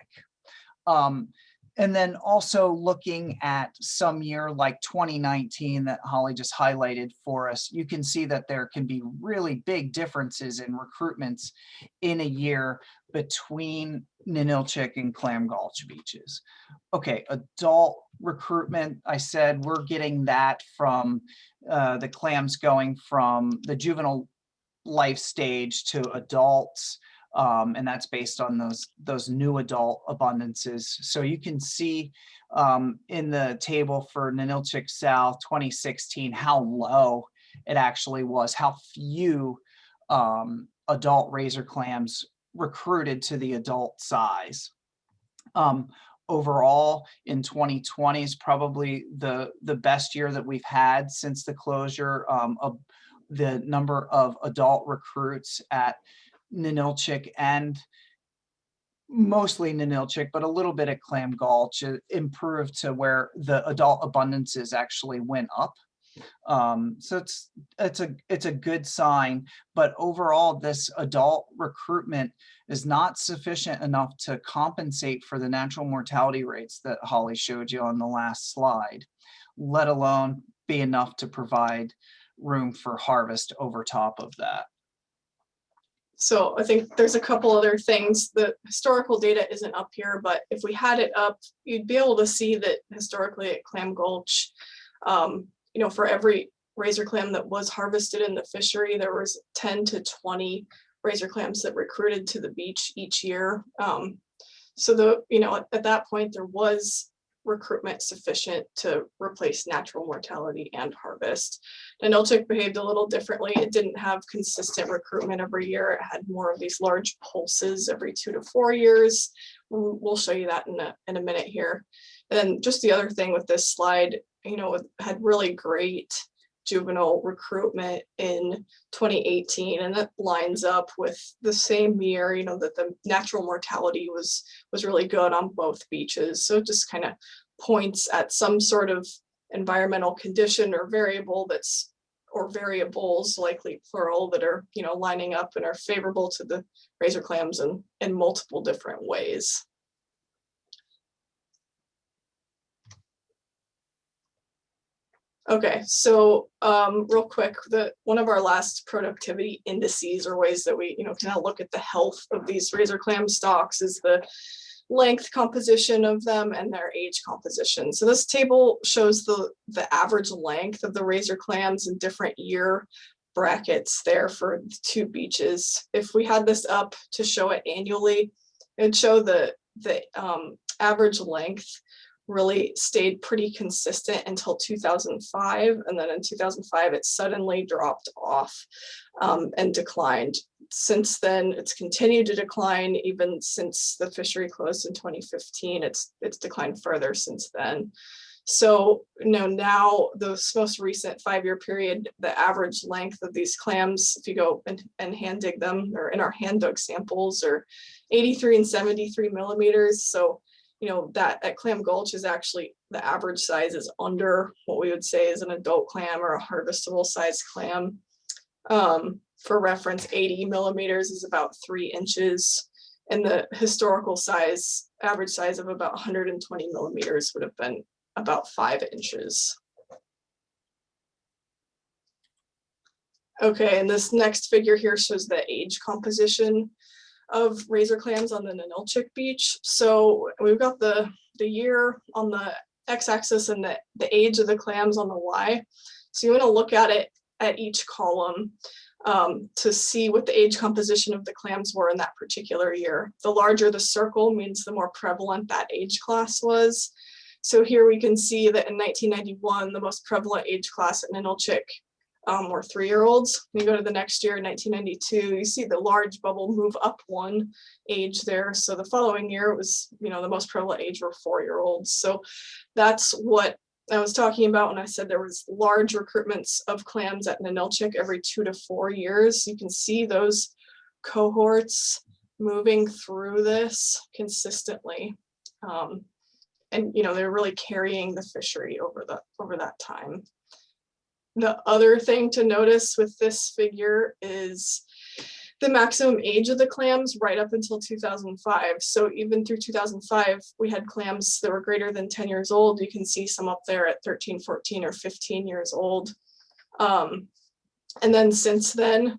And then also looking at some year like 2019 that Holly just highlighted for us, you can see that there can be really big differences in recruitments in a year between Ninilchik and Clam Gulch beaches. Okay, adult recruitment, I said we're getting that from the clams going from the juvenile life stage to adults. And that's based on those new adult abundances. So you can see in the table for Ninilchik South 2016 how low it actually was, how few adult razor clams recruited to the adult size. Overall in 2020 is probably the best year that we've had since the closure of the number of adult recruits at Ninilchik and mostly Ninilchik, but a little bit at Clam Gulch improved to where the adult abundances actually went up. So it's a good sign, but overall this adult recruitment is not sufficient enough to compensate for the natural mortality rates that Holly showed you on the last slide, let alone be enough to provide room for harvest over top of that.
So I think there's a couple other things. The historical data isn't up here, but if we had it up, you'd be able to see that historically at Clam Gulch, you know, for every razor clam that was harvested in the fishery, there was 10 to 20 razor clams that recruited to the beach each year. So you know, at that point there was recruitment sufficient to replace natural mortality and harvest. Ninilchik behaved a little differently. It didn't have consistent recruitment every year. It had more of these large pulses every 2 to 4 years. We'll show you that in a minute here. And then just the other thing with this slide, you know, it had really great juvenile recruitment in 2018, and that lines up with the same year, you know, that the natural mortality was really good on both beaches. So it just kind of points at some sort of environmental condition or variable that's, or variables, likely plural, that are, you know, lining up and are favorable to the razor clams in multiple different ways. Okay, so real quick, one of our last productivity indices or ways that we, you know, kind of look at the health of these razor clam stocks is the length composition of them and their age composition. So this table shows the average length of the razor clams in different year brackets there for the two beaches. If we had this up to show it annually, it'd show the average length really stayed pretty consistent until 2005, and then in 2005 it suddenly dropped off and declined. Since then it's continued to decline. Even since the fishery closed in 2015, it's declined further since then. So, you know, now this most recent 5-year period, the average length of these clams, if you go and hand dig them, or in our hand dug samples, are 83 and 73 millimeters. So, you know, that at Clam Gulch is actually, the average size is under what we would say is an adult clam or a harvestable size clam. For reference, 80 millimeters is about 3 inches, and the historical size, average size of about 120 millimeters would have been about 5 inches. Okay, and this next figure here shows the age composition of razor clams on the Ninilchik beach. So we've got the year on the x-axis and the age of the clams on the y. So you want to look at it at each column to see what the age composition of the clams were in that particular year. The larger the circle means the more prevalent that age class was. So here we can see that in 1991, the most prevalent age class at Ninilchik were 3-year-olds. You go to the next year, 1992, you see the large bubble move up one age there. So the following year, it was, the most prevalent age were 4-year-olds. So that's what I was talking about when I said there was large recruitments of clams at Ninilchik every 2 to 4 years. You can see those cohorts moving through this consistently. And they're really carrying the fishery over that time. The other thing to notice with this figure is the maximum age of the clams right up until 2005. So even through 2005, we had clams that were greater than 10 years old. You can see some up there at 13, 14, or 15 years old. And then since then,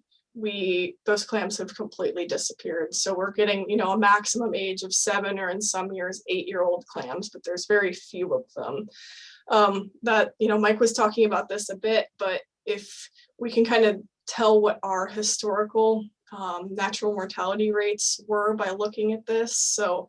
those clams have completely disappeared. So we're getting, a maximum age of 7, or in some years 8-year-old clams, but there's very few of them. Mike was talking about this a bit, but if we can kind of tell what our historical natural mortality rates were by looking at this. So,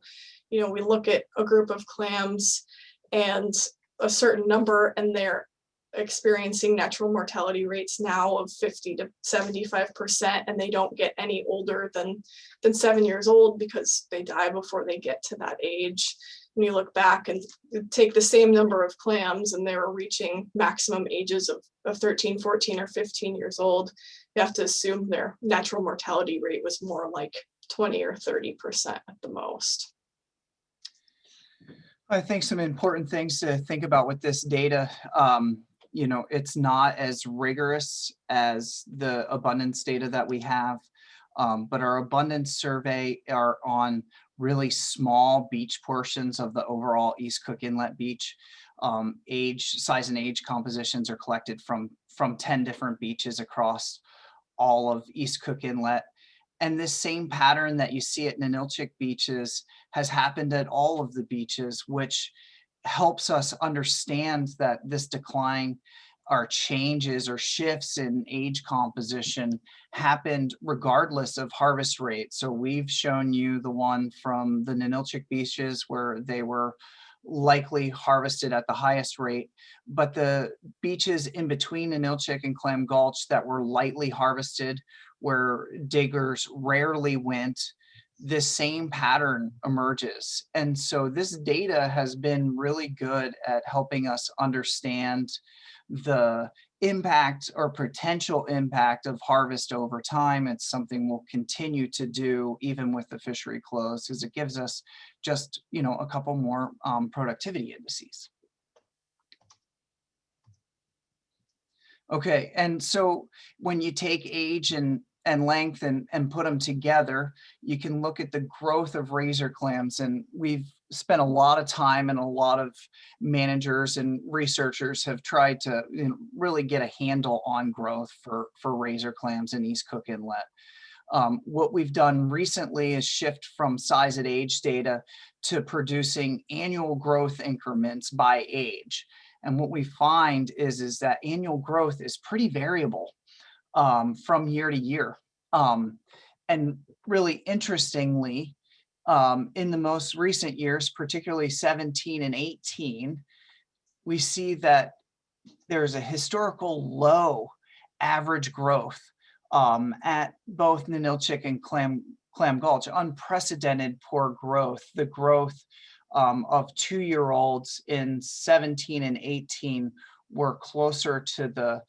we look at a group of clams and a certain number, and they're experiencing natural mortality rates now of 50 to 75%, and they don't get any older than 7 years old because they die before they get to that age. When you look back and take the same number of clams and they were reaching maximum ages of 13, 14, or 15 years old, you have to assume their natural mortality rate was more like 20 or 30% at the most.
I think some important things to think about with this data, it's not as rigorous as the abundance data that we have, but our abundance survey are on really small beach portions of the overall East Cook Inlet beach. Size and age compositions are collected from 10 different beaches across all of East Cook Inlet. And this same pattern that you see at Ninilchik beaches has happened at all of the beaches, which helps us understand that this decline or changes or shifts in age composition happened regardless of harvest rate. So we've shown you the one from the Ninilchik beaches where they were likely harvested at the highest rate, but the beaches in between Ninilchik and Clam Gulch that were lightly harvested, where diggers rarely went, this same pattern emerges. And so this data has been really good at helping us understand the impact or potential impact of harvest over time. It's something we'll continue to do even with the fishery closed, because it gives us just, a couple more productivity indices. Okay, and so when you take age and length and put them together, you can look at the growth of razor clams. And we've spent a lot of time, and a lot of managers and researchers have tried to really get a handle on growth for razor clams in East Cook Inlet. What we've done recently is shift from size at age data to producing annual growth increments by age. And what we find is that annual growth is pretty variable from year to year. And really interestingly, in the most recent years, particularly 17 and 18, we see that there's a historical low average growth at both Ninilchik and Clam Gulch, unprecedented poor growth. The growth of 2-year-olds in 17 and 18 were closer to the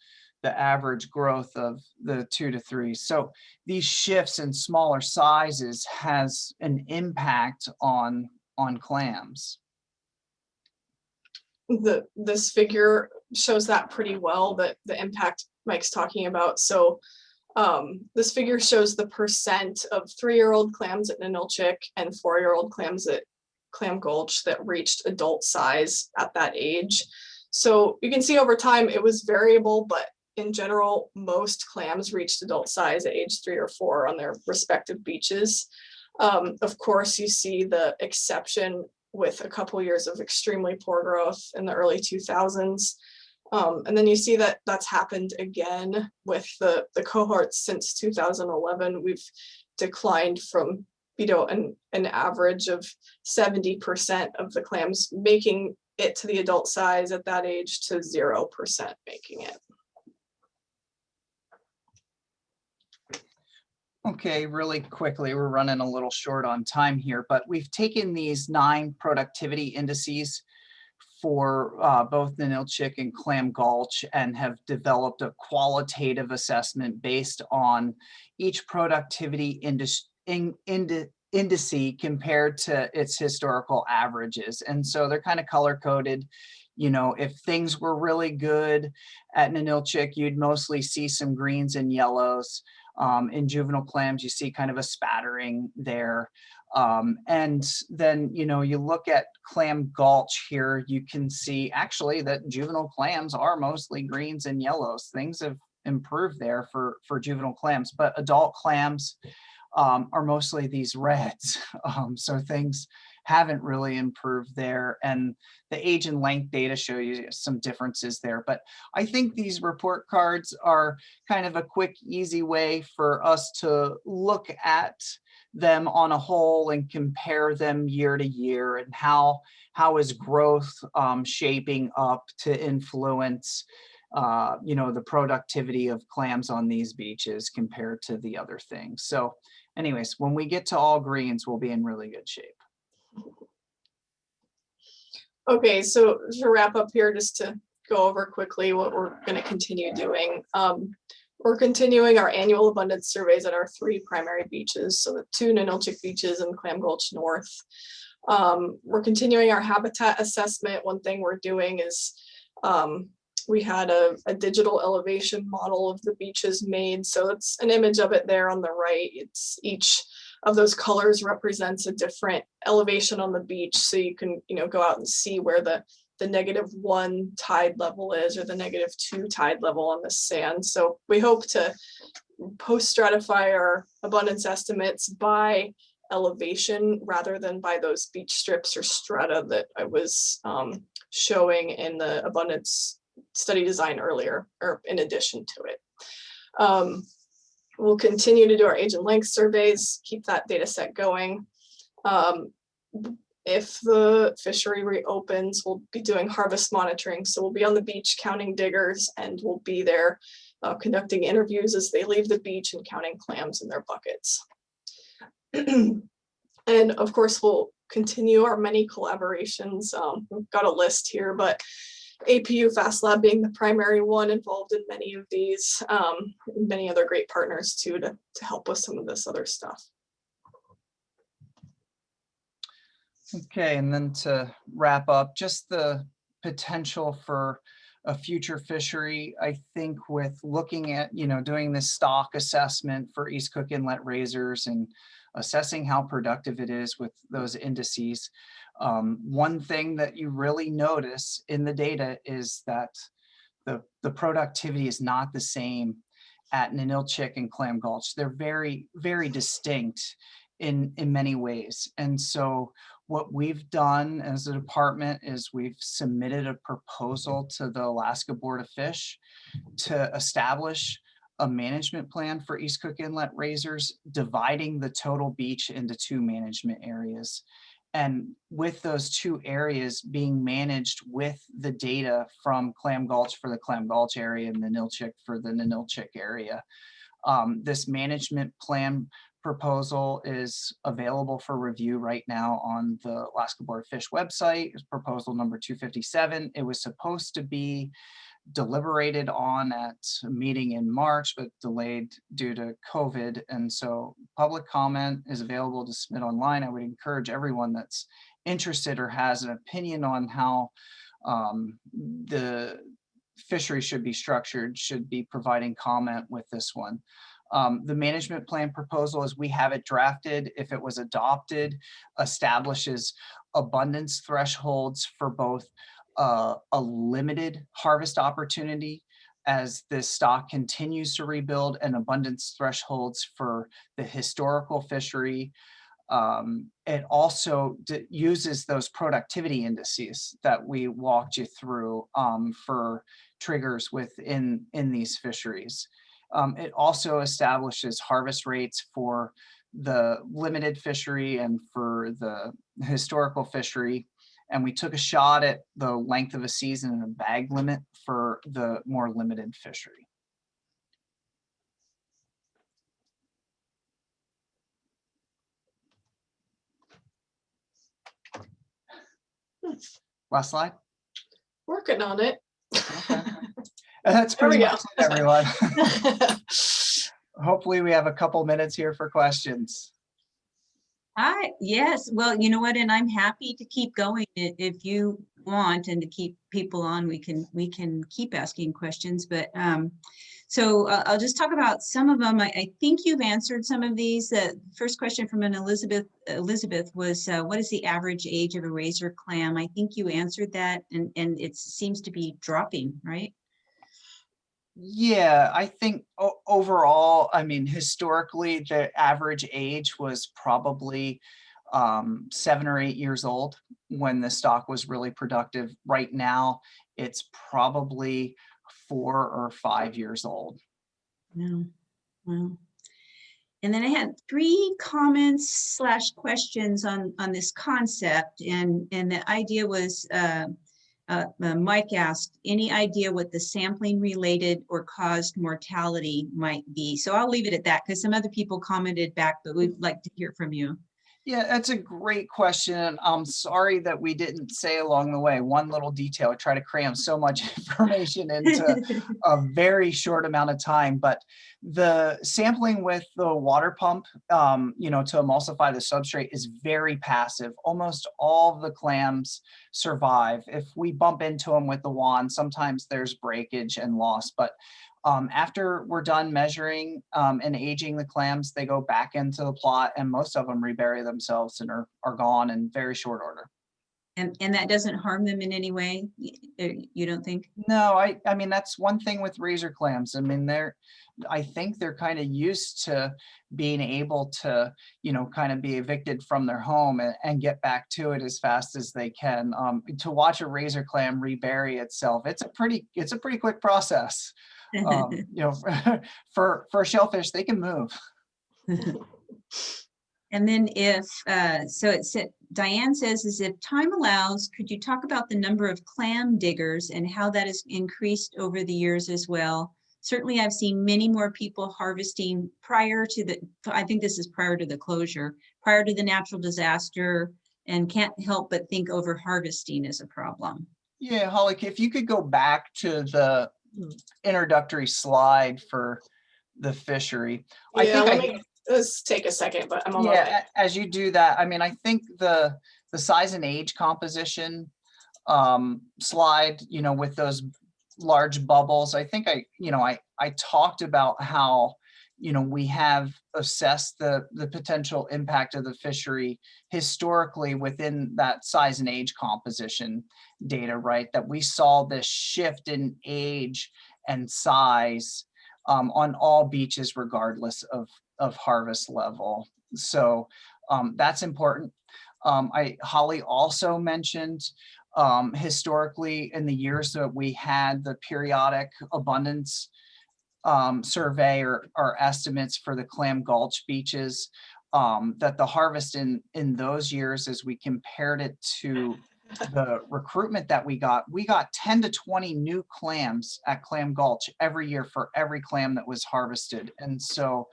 average growth of the 2 to 3. So these shifts in smaller sizes has an impact on clams.
This figure shows that pretty well, that the impact Mike's talking about. So this figure shows the percent of 3-year-old clams at Ninilchik and 4-year-old clams at Clam Gulch that reached adult size at that age. So you can see over time it was variable, but in general, most clams reached adult size at age 3 or 4 on their respective beaches. Of course, you see the exception with a couple years of extremely poor growth in the early 2000s. And then you see that that's happened again with the cohorts since 2011. We've declined from an average of 70% of the clams making it to the adult size at that age to 0% making it.
Okay, really quickly, we're running a little short on time here, but we've taken these 9 productivity indices for both the Ninilchik and Clam Gulch and have developed a qualitative assessment based on each productivity indice compared to its historical averages. And so they're kind of color coded. You know, if things were really good at Ninilchik, you'd mostly see some greens and yellows. In juvenile clams, you see kind of a spattering there. And then, you know, you look at Clam Gulch here, you can see actually that juvenile clams are mostly greens and yellows. Things have improved there for juvenile clams, but adult clams are mostly these reds. So things haven't really improved there. And the age and length data show you some differences there. But I think these report cards are kind of a quick, easy way for us to look at them on a whole and compare them year to year, and how is growth shaping up to influence you know, the productivity of clams on these beaches compared to the other things. So anyways, when we get to all greens, we'll be in really good shape.
Okay, so to wrap up here, just to go over quickly what we're going to continue doing. We're continuing our annual abundance surveys at our 3 primary beaches, so the 2 Ninilchik beaches and Clam Gulch North. We're continuing our habitat assessment. One thing we're doing is we had a digital elevation model of the beaches made. So it's an image of it there on the right. It's each of those colors represents a different elevation on the beach. So you can, you know, go out and see where the -1 tide level is, or the -2 tide level on the sand. So we hope to post stratify our abundance estimates by elevation rather than by those beach strips or strata that I was showing in the abundance study design earlier, or in addition to it. We'll continue to do our age and length surveys, keep that data set going. If the fishery reopens, we'll be doing harvest monitoring. So we'll be on the beach counting diggers, and we'll be there conducting interviews as they leave the beach and counting clams in their buckets. And of course, we'll continue our many collaborations. We've got a list here, but APU Fast Lab being the primary one involved in many of these, many other great partners too to help with some of this other stuff.
Okay, and then to wrap up, just the potential for a future fishery, I think with looking at, you know, doing this stock assessment for East Cook Inlet razors and assessing how productive it is with those indices. One thing that you really notice in the data is that the productivity is not the same at Ninilchik and Clam Gulch. They're very, very distinct in many ways. And so what we've done as a department is we've submitted a proposal to the Alaska Board of Fish to establish a management plan for East Cook Inlet razors, dividing the total beach into 2 management areas. And with those 2 areas being managed with the data from Clam Gulch for the Clam Gulch area and Ninilchik for the Ninilchik area. This management plan proposal is available for review right now on the Alaska Board of Fish website. It's proposal number 257. It was supposed to be deliberated on at a meeting in March, but delayed due to COVID. And so public comment is available to submit online. I would encourage everyone that's interested or has an opinion on how the fishery should be structured, should be providing comment with this one. The management plan proposal, as we have it drafted, if it was adopted, establishes abundance thresholds for both a limited harvest opportunity as the stock continues to rebuild, and abundance thresholds for the historical fishery. It also uses those productivity indices that we walked you through for triggers within these fisheries. It also establishes harvest rates for the limited fishery and for the historical fishery. And we took a shot at the length of a season and a bag limit for the more limited fishery. Last slide.
Working on it.
Okay. That's
There we
pretty
go.
much it, everyone. Hopefully we have a couple minutes here for questions.
Hi, yes, well, you know what, and I'm happy to keep going if you want, and to keep people on, we can keep asking questions, but so I'll just talk about some of them. I think you've answered some of these. The first question from an Elizabeth was, what is the average age of a razor clam? I think you answered that, and it seems to be dropping, right?
Yeah, I think overall, I mean, historically, the average age was probably 7 or 8 years old when the stock was really productive. Right now, it's probably 4 or 5 years old.
Yeah. Well, and then I had 3 comments / questions on this concept, and the idea was, Mike asked, any idea what the sampling related or caused mortality might be? So I'll leave it at that because some other people commented back, but we'd like to hear from you.
Yeah, that's a great question. I'm sorry that we didn't say along the way. One little detail, I try to cram so much information into a very short amount of time, but the sampling with the water pump, you know, to emulsify the substrate is very passive. Almost all of the clams survive. If we bump into them with the wand, sometimes there's breakage and loss, but after we're done measuring and aging the clams, they go back into the plot, and most of them rebury themselves and are gone in very short order.
And that doesn't harm them in any way, you don't think?
No, I mean, that's one thing with razor clams. I mean, I think they're kind of used to being able to, you know, kind of be evicted from their home and get back to it as fast as they can. To watch a razor clam rebury itself, it's a pretty quick process. You know, for a shellfish, they can move.
And then if, so it said, Diane says, is if time allows, could you talk about the number of clam diggers and how that has increased over the years as well? Certainly I've seen many more people harvesting prior to I think this is prior to the closure, prior to the natural disaster, and can't help but think over harvesting is a problem.
Yeah, Holly, if you could go back to the introductory slide for the fishery.
Yeah, let's take a second, but I'm on my way.
As you do that, I mean, I think the size and age composition slide, you know, with those large bubbles, I think I talked about how, you know, we have assessed the potential impact of the fishery historically within that size and age composition data, right? That we saw this shift in age and size on all beaches, regardless of harvest level. So that's important. Holly also mentioned historically in the years that we had the periodic abundance survey or estimates for the Clam Gulch beaches, that the harvest in those years, as we compared it to the recruitment that we got 10 to 20 new clams at Clam Gulch every year for every clam that was harvested. And so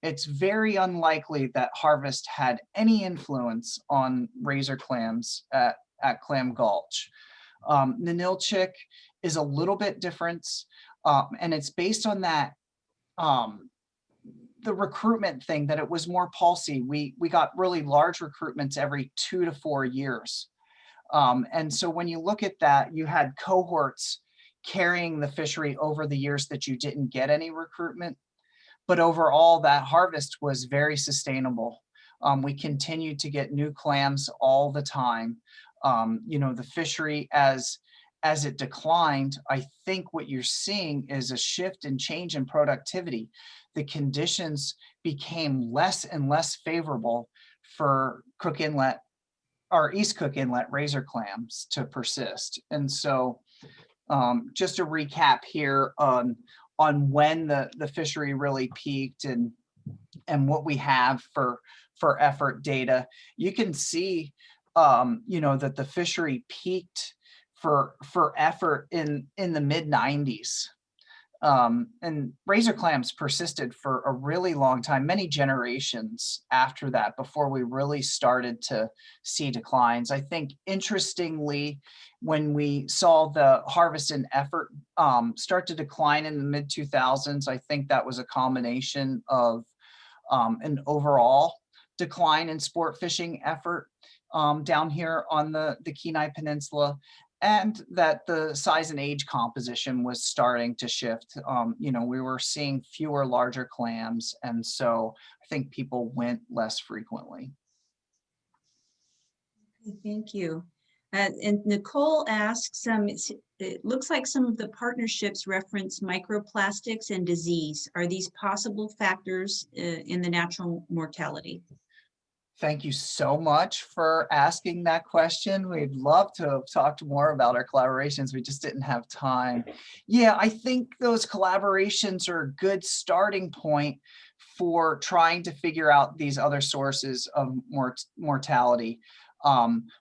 it's very unlikely that harvest had any influence on razor clams at Clam Gulch. Ninilchik is a little bit different, and it's based on that the recruitment thing, that it was more pulsy. We got really large recruitments every 2 to 4 years. And so when you look at that, you had cohorts carrying the fishery over the years that you didn't get any recruitment. But overall, that harvest was very sustainable. We continued to get new clams all the time. You know, the fishery, as it declined, I think what you're seeing is a shift and change in productivity. The conditions became less and less favorable for Cook Inlet or East Cook Inlet razor clams to persist. And so just a recap here on when the fishery really peaked and what we have for effort data. You can see you know, that the fishery peaked for effort in the mid 90s. And razor clams persisted for a really long time, many generations after that, before we really started to see declines. I think, interestingly, when we saw the harvest and effort start to decline in the mid 2000s, I think that was a combination of an overall decline in sport fishing effort down here on the Kenai Peninsula, and that the size and age composition was starting to shift. You know, we were seeing fewer larger clams, and so I think people went less frequently.
Okay, thank you. And Nicole asks, it looks like some of the partnerships reference microplastics and disease. Are these possible factors in the natural mortality?
Thank you so much for asking that question. We'd love to have talked more about our collaborations. We just didn't have time. Yeah, I think those collaborations are a good starting point for trying to figure out these other sources of mortality.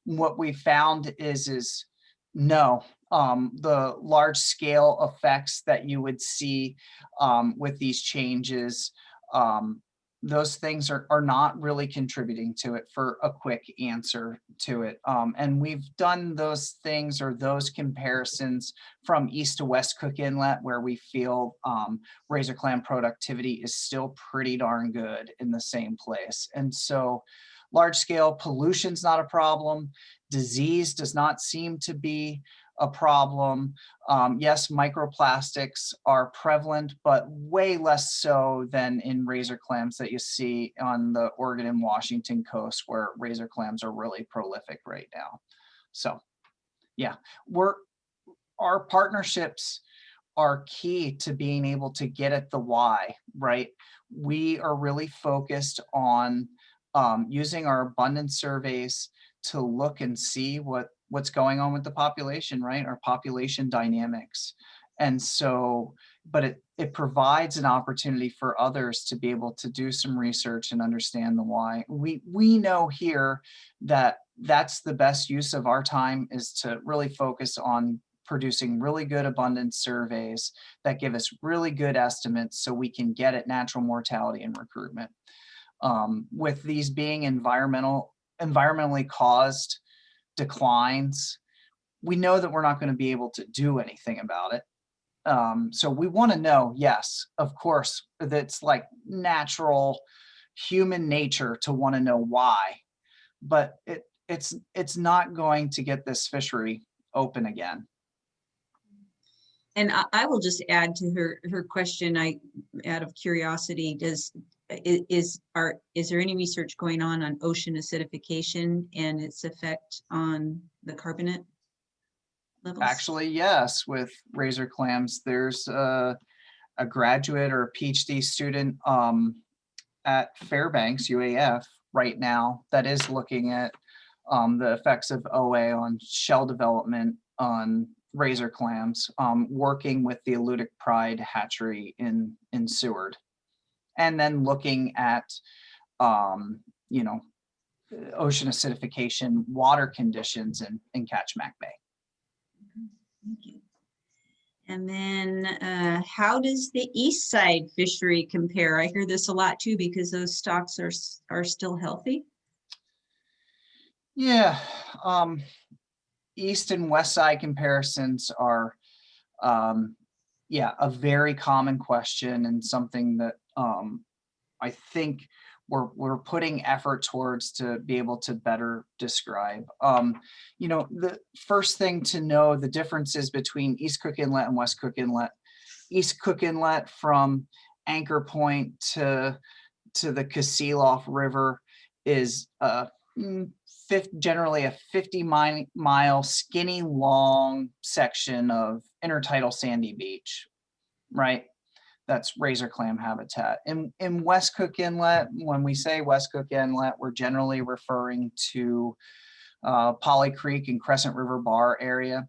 What we found is no, the large scale effects that you would see with these changes, those things are not really contributing to it, for a quick answer to it. And we've done those things, or those comparisons, from East to West Cook Inlet, where we feel razor clam productivity is still pretty darn good in the same place. And so large scale pollution's not a problem. Disease does not seem to be a problem. Yes, microplastics are prevalent, but way less so than in razor clams that you see on the Oregon and Washington coast, where razor clams are really prolific right now. So yeah, our partnerships are key to being able to get at the why, right? We are really focused on using our abundance surveys to look and see what's going on with the population, right? Our population dynamics. And so, but it provides an opportunity for others to be able to do some research and understand the why. We know here that that's the best use of our time, is to really focus on producing really good abundance surveys that give us really good estimates, so we can get at natural mortality and recruitment. With these being environmentally caused declines, we know that we're not going to be able to do anything about it. So we want to know, yes, of course, that's like natural human nature to want to know why, but it's not going to get this fishery open again.
And I will just add to her question, out of curiosity, is there any research going on ocean acidification and its effect on the carbonate levels?
Actually, yes, with razor clams, there's a graduate or a PhD student at Fairbanks UAF right now that is looking at the effects of OA on shell development on razor clams, working with the Elutic Pride hatchery in Seward, and then looking at you know, ocean acidification, water conditions in Kachemak Bay.
Thank you. And then how does the east side fishery compare? I hear this a lot too, because those stocks are still healthy.
Yeah, east and west side comparisons are yeah, a very common question, and something that I think we're putting effort towards to be able to better describe. You know, the first thing to know the differences between East Cook Inlet and West Cook Inlet. East Cook Inlet from Anchor Point to the Kasilof River is generally a 50-mile skinny long section of intertidal sandy beach, right? That's razor clam habitat. In West Cook Inlet, when we say West Cook Inlet, we're generally referring to Polly Creek and Crescent River Bar area.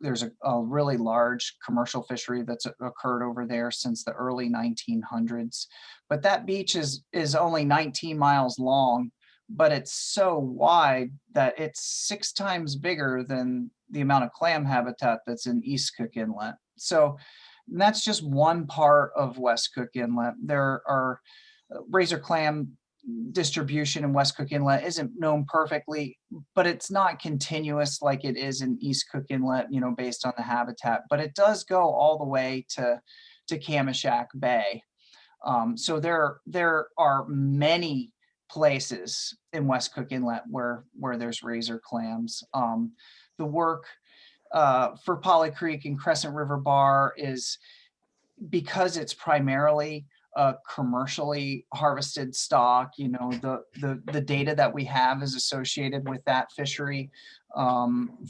There's a really large commercial fishery that's occurred over there since the early 1900s. But that beach is only 19 miles long, but it's so wide that it's 6 times bigger than the amount of clam habitat that's in East Cook Inlet. So that's just one part of West Cook Inlet. There are razor clam distribution in West Cook Inlet isn't known perfectly, but it's not continuous like it is in East Cook Inlet, you know, based on the habitat, but it does go all the way to Kamishak Bay. So there are many places in West Cook Inlet where there's razor clams. The work for Polly Creek and Crescent River Bar is, because it's primarily a commercially harvested stock, you know, the data that we have is associated with that fishery.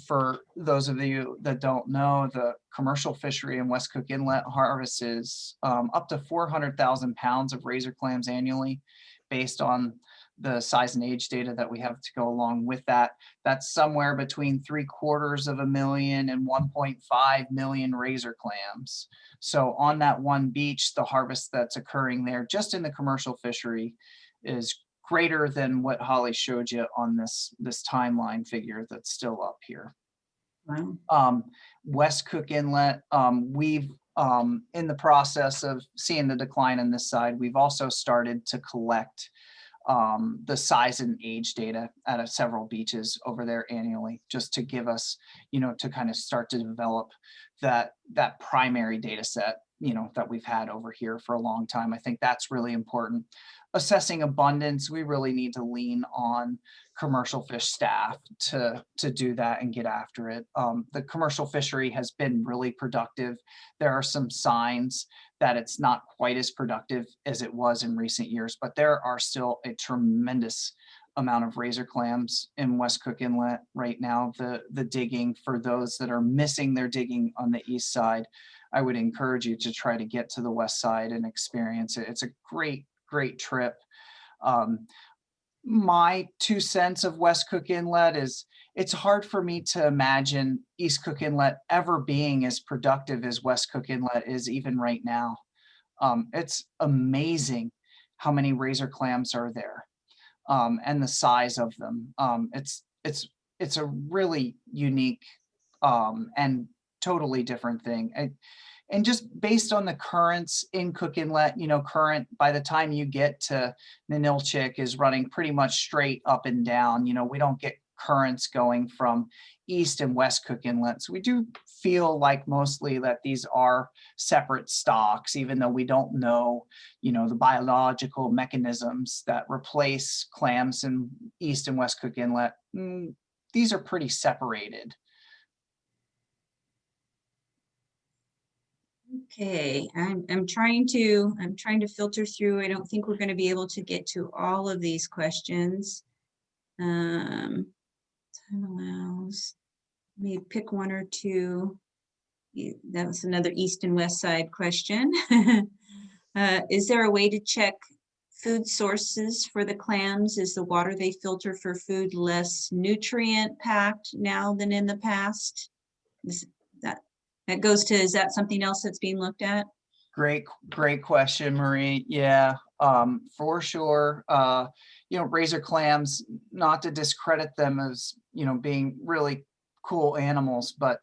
For those of you that don't know, the commercial fishery in West Cook Inlet harvests up to 400,000 pounds of razor clams annually, based on the size and age data that we have to go along with that. That's somewhere between 750,000 and 1.5 million razor clams. So on that one beach, the harvest that's occurring there just in the commercial fishery is greater than what Holly showed you on this timeline figure that's still up here.
Wow.
West Cook Inlet, we've in the process of seeing the decline on this side, we've also started to collect the size and age data at several beaches over there annually, just to give us, you know, to kind of start to develop that primary data set, you know, that we've had over here for a long time. I think that's really important. Assessing abundance, we really need to lean on commercial fish staff to do that and get after it. The commercial fishery has been really productive. There are some signs that it's not quite as productive as it was in recent years, but there are still a tremendous amount of razor clams in West Cook Inlet right now. The digging, for those that are missing their digging on the east side, I would encourage you to try to get to the west side and experience it. It's a great trip. My 2 cents of West Cook Inlet is, it's hard for me to imagine East Cook Inlet ever being as productive as West Cook Inlet is even right now. It's amazing how many razor clams are there, and the size of them. It's a really unique and totally different thing. And just based on the currents in Cook Inlet, you know, current by the time you get to Ninilchik is running pretty much straight up and down. You know, we don't get currents going from East and West Cook Inlet. So we do feel like mostly that these are separate stocks, even though we don't know, you know, the biological mechanisms that replace clams in East and West Cook Inlet. These are pretty separated.
Okay, I'm trying to filter through. I don't think we're going to be able to get to all of these questions. Time allows. Let me pick one or two. That was another east and west side question. Is there a way to check food sources for the clams? Is the water they filter for food less nutrient packed now than in the past? That goes to, is that something else that's being looked at?
Great question, Marie. Yeah, for sure. You know, razor clams, not to discredit them as, you know, being really cool animals, but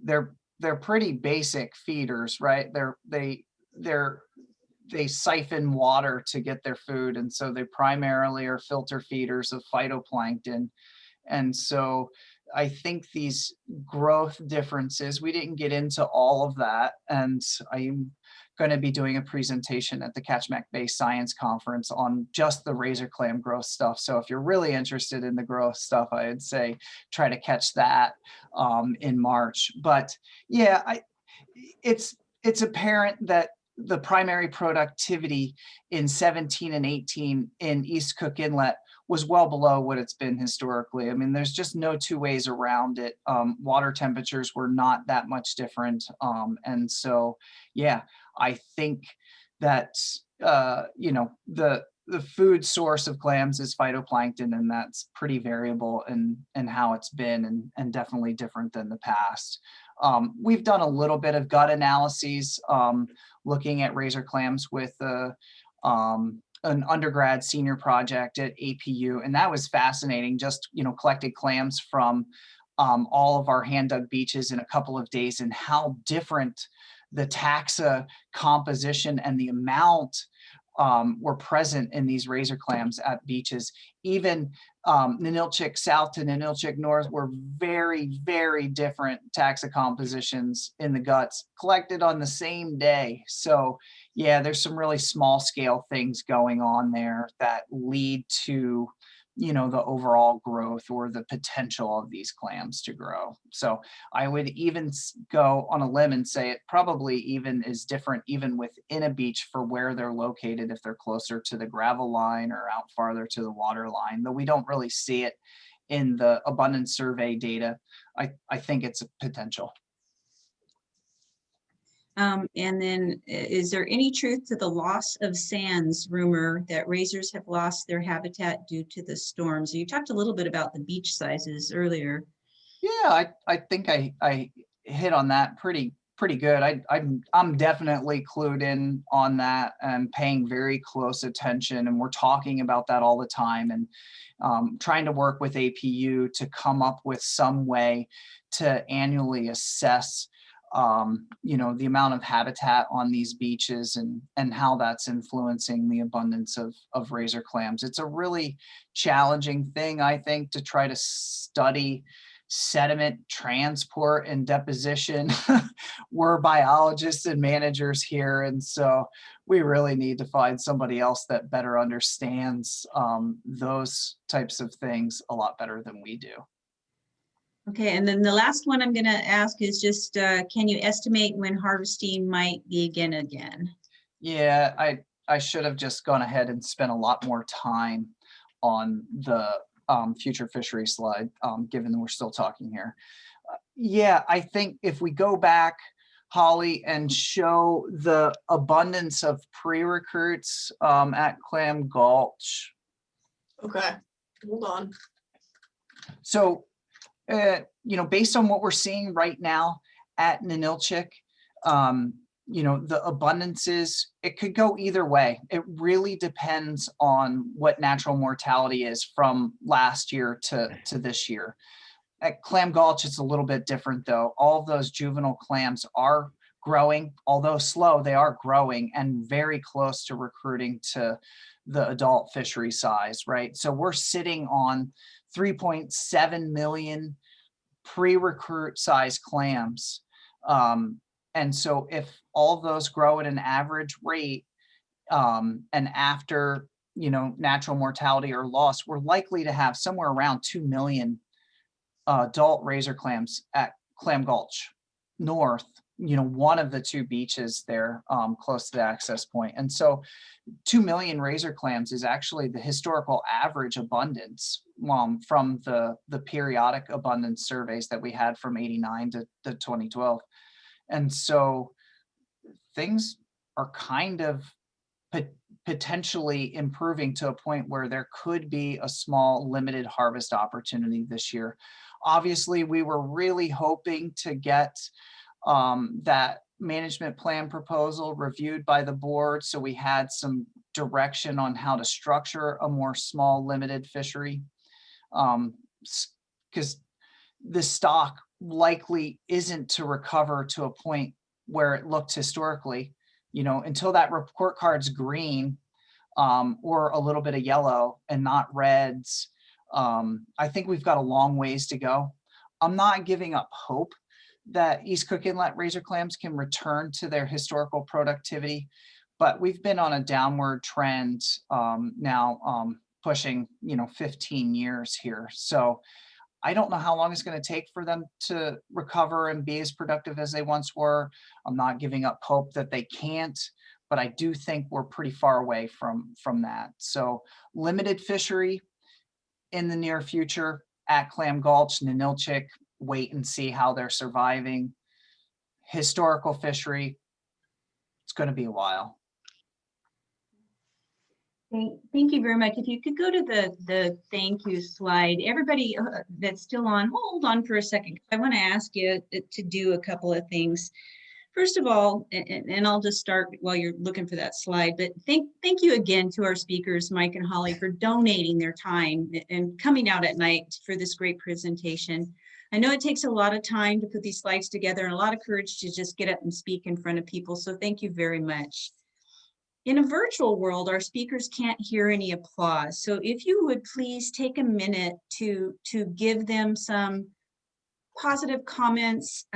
they're pretty basic feeders, right? They siphon water to get their food, and so they primarily are filter feeders of phytoplankton. And so I think these growth differences, we didn't get into all of that, and I'm going to be doing a presentation at the Katchmack Bay Science Conference on just the razor clam growth stuff. So if you're really interested in the growth stuff, I'd say try to catch that in March. But yeah, it's apparent that the primary productivity in 17 and 18 in East Cook Inlet was well below what it's been historically. I mean, there's just no two ways around it. Water temperatures were not that much different. And so, yeah, I think that, you know, the food source of clams is phytoplankton, and that's pretty variable in how it's been, and definitely different than the past. We've done a little bit of gut analyses looking at razor clams with an undergrad senior project at APU, and that was fascinating. Just, collected clams from all of our hand dug beaches in a couple of days, and how different the taxa composition and the amount were present in these razor clams at beaches. Even Ninilchik South to Ninilchik North were very, very different taxa compositions in the guts collected on the same day. So yeah, there's some really small scale things going on there that lead to, the overall growth or the potential of these clams to grow. So I would even go on a limb and say it probably even is different even within a beach for where they're located, if they're closer to the gravel line or out farther to the water line, though we don't really see it in the abundance survey data. I think it's a potential.
And then is there any truth to the loss of sands rumor that razors have lost their habitat due to the storms? You talked a little bit about the beach sizes earlier.
Yeah, I think I hit on that pretty good. I'm definitely clued in on that and paying very close attention, and we're talking about that all the time, and trying to work with APU to come up with some way to annually assess the amount of habitat on these beaches and how that's influencing the abundance of razor clams. It's a really challenging thing, I think, to try to study sediment transport and deposition. We're biologists and managers here, and so we really need to find somebody else that better understands those types of things a lot better than we do.
Okay, and then the last one I'm going to ask is just, can you estimate when harvesting might begin again?
Yeah, I should have just gone ahead and spent a lot more time on the future fishery slide, given that we're still talking here. Yeah, I think if we go back, Holly, and show the abundance of pre-recruits at Clam Gulch.
Okay, hold on.
So, based on what we're seeing right now at Ninilchik, the abundances, it could go either way. It really depends on what natural mortality is from last year to this year. At Clam Gulch, it's a little bit different though. All of those juvenile clams are growing, although slow, they are growing and very close to recruiting to the adult fishery size, right? So we're sitting on 3.7 million pre-recruit size clams. And so if all of those grow at an average rate, and after, natural mortality or loss, we're likely to have somewhere around 2 million adult razor clams at Clam Gulch North, one of the two beaches there close to the access point. And so 2 million razor clams is actually the historical average abundance from the periodic abundance surveys that we had from 89 to 2012. And so things are kind of potentially improving to a point where there could be a small limited harvest opportunity this year. Obviously, we were really hoping to get that management plan proposal reviewed by the board, so we had some direction on how to structure a more small limited fishery, because the stock likely isn't to recover to a point where it looked historically, until that report card's green or a little bit of yellow and not reds. I think we've got a long ways to go. I'm not giving up hope that East Cook Inlet razor clams can return to their historical productivity, but we've been on a downward trend now, pushing 15 years here. So I don't know how long it's going to take for them to recover and be as productive as they once were. I'm not giving up hope that they can't, but I do think we're pretty far away from that. So limited fishery in the near future at Clam Gulch, Ninilchik, wait and see how they're surviving. Historical fishery, it's going to be a while.
Thank you very much. If you could go to the thank you slide. Everybody that's still on, hold on for a second. I want to ask you to do a couple of things. First of all, and I'll just start while you're looking for that slide, but thank you again to our speakers, Mike and Holly, for donating their time and coming out at night for this great presentation. I know it takes a lot of time to put these slides together and a lot of courage to just get up and speak in front of people, so thank you very much. In a virtual world, our speakers can't hear any applause, so if you would please take a minute to give them some positive comments.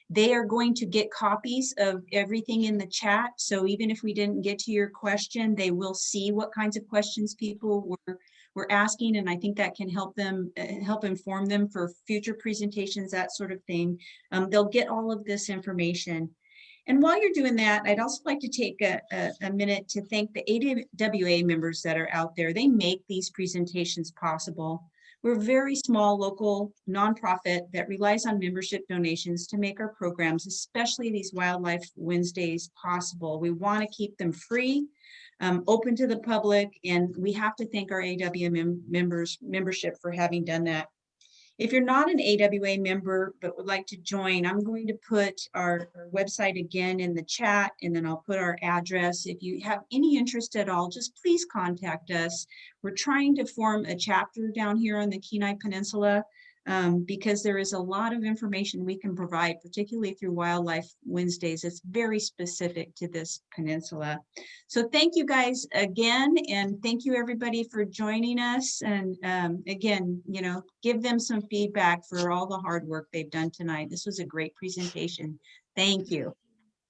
They are going to get copies of everything in the chat. So even if we didn't get to your question, they will see what kinds of questions people were asking. And I think that can help them, help inform them for future presentations, that sort of thing. They'll get all of this information. And while you're doing that, I'd also like to take a minute to thank the ADWA members that are out there. They make these presentations possible. We're a very small local nonprofit that relies on membership donations to make our programs, especially these Wildlife Wednesdays, possible. We want to keep them free, open to the public, and we have to thank our AWA membership for having done that. If you're not an AWA member but would like to join, I'm going to put our website again in the chat, and then I'll put our address. If you have any interest at all, just please contact us. We're trying to form a chapter down here on the Kenai Peninsula because there is a lot of information we can provide, particularly through Wildlife Wednesdays. It's very specific to this peninsula. So thank you guys again, and thank you everybody for joining us. And again, you know, give them some feedback for all the hard work they've done tonight. This was a great presentation. Thank you.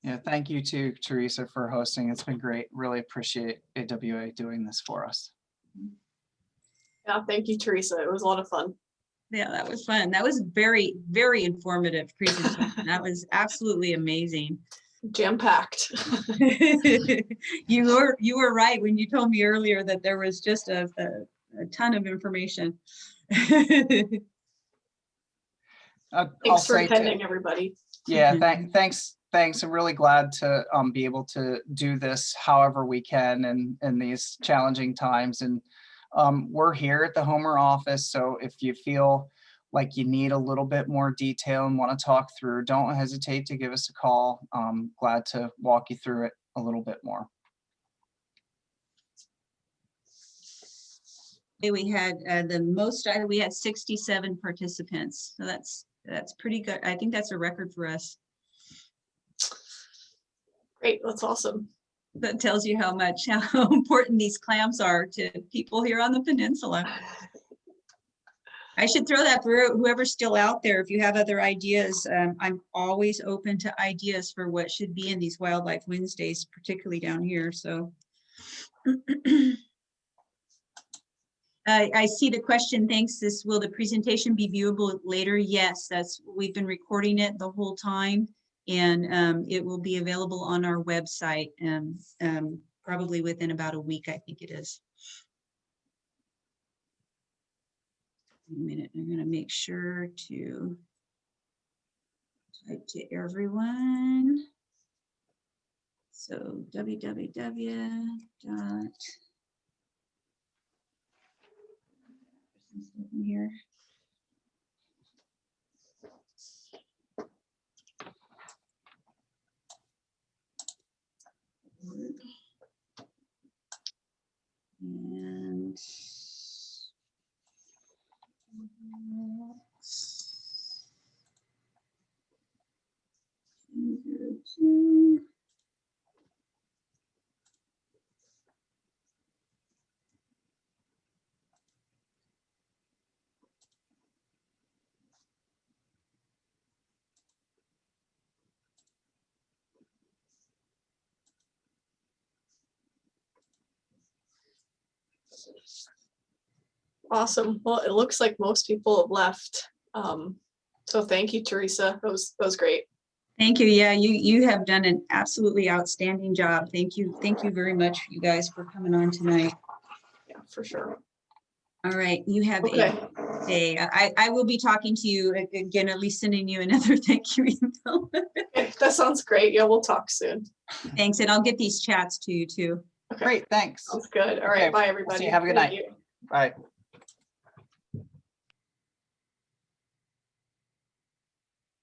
Yeah, thank you to Teresa for hosting. It's been great. Really appreciate AWA doing this for us.
Yeah, thank you, Teresa. It was a lot of fun.
Yeah, that was fun. That was very, very informative presentation. That was absolutely amazing.
Jam-packed.
You were right when you told me earlier that there was just a ton of information.
Thanks for attending, everybody.
Yeah, thanks. I'm really glad to be able to do this however we can in these challenging times. And we're here at the Homer office, so if you feel like you need a little bit more detail and want to talk through, don't hesitate to give us a call. Glad to walk you through it a little bit more.
We had the most, we had 67 participants, so that's pretty good. I think that's a record for us.
Great, that's awesome.
That tells you how important these clams are to people here on the peninsula. I should throw that for whoever's still out there. If you have other ideas, I'm always open to ideas for what should be in these Wildlife Wednesdays, particularly down here. So I see the question. Thanks. Will the presentation be viewable later? Yes, we've been recording it the whole time, and it will be available on our website probably within about a week, I think it is. A minute, I'm going to make sure to type to everyone. So www. Here. And
Awesome. Well, it looks like most people have left. So thank you, Teresa. That was great.
Thank you. Yeah, you have done an absolutely outstanding job. Thank you. Thank you very much, you guys, for coming on tonight.
Yeah, for sure.
All right, you have
Okay.
a day. I will be talking to you again, at least sending you another thank you email.
Okay, that sounds great. Yeah, we'll talk soon.
Thanks, and I'll get these chats to you too.
Okay.
Great, thanks.
Sounds good. All right,
Okay,
bye
we'll
everybody.
see you. Have a good
Thank
night.
you.
Bye.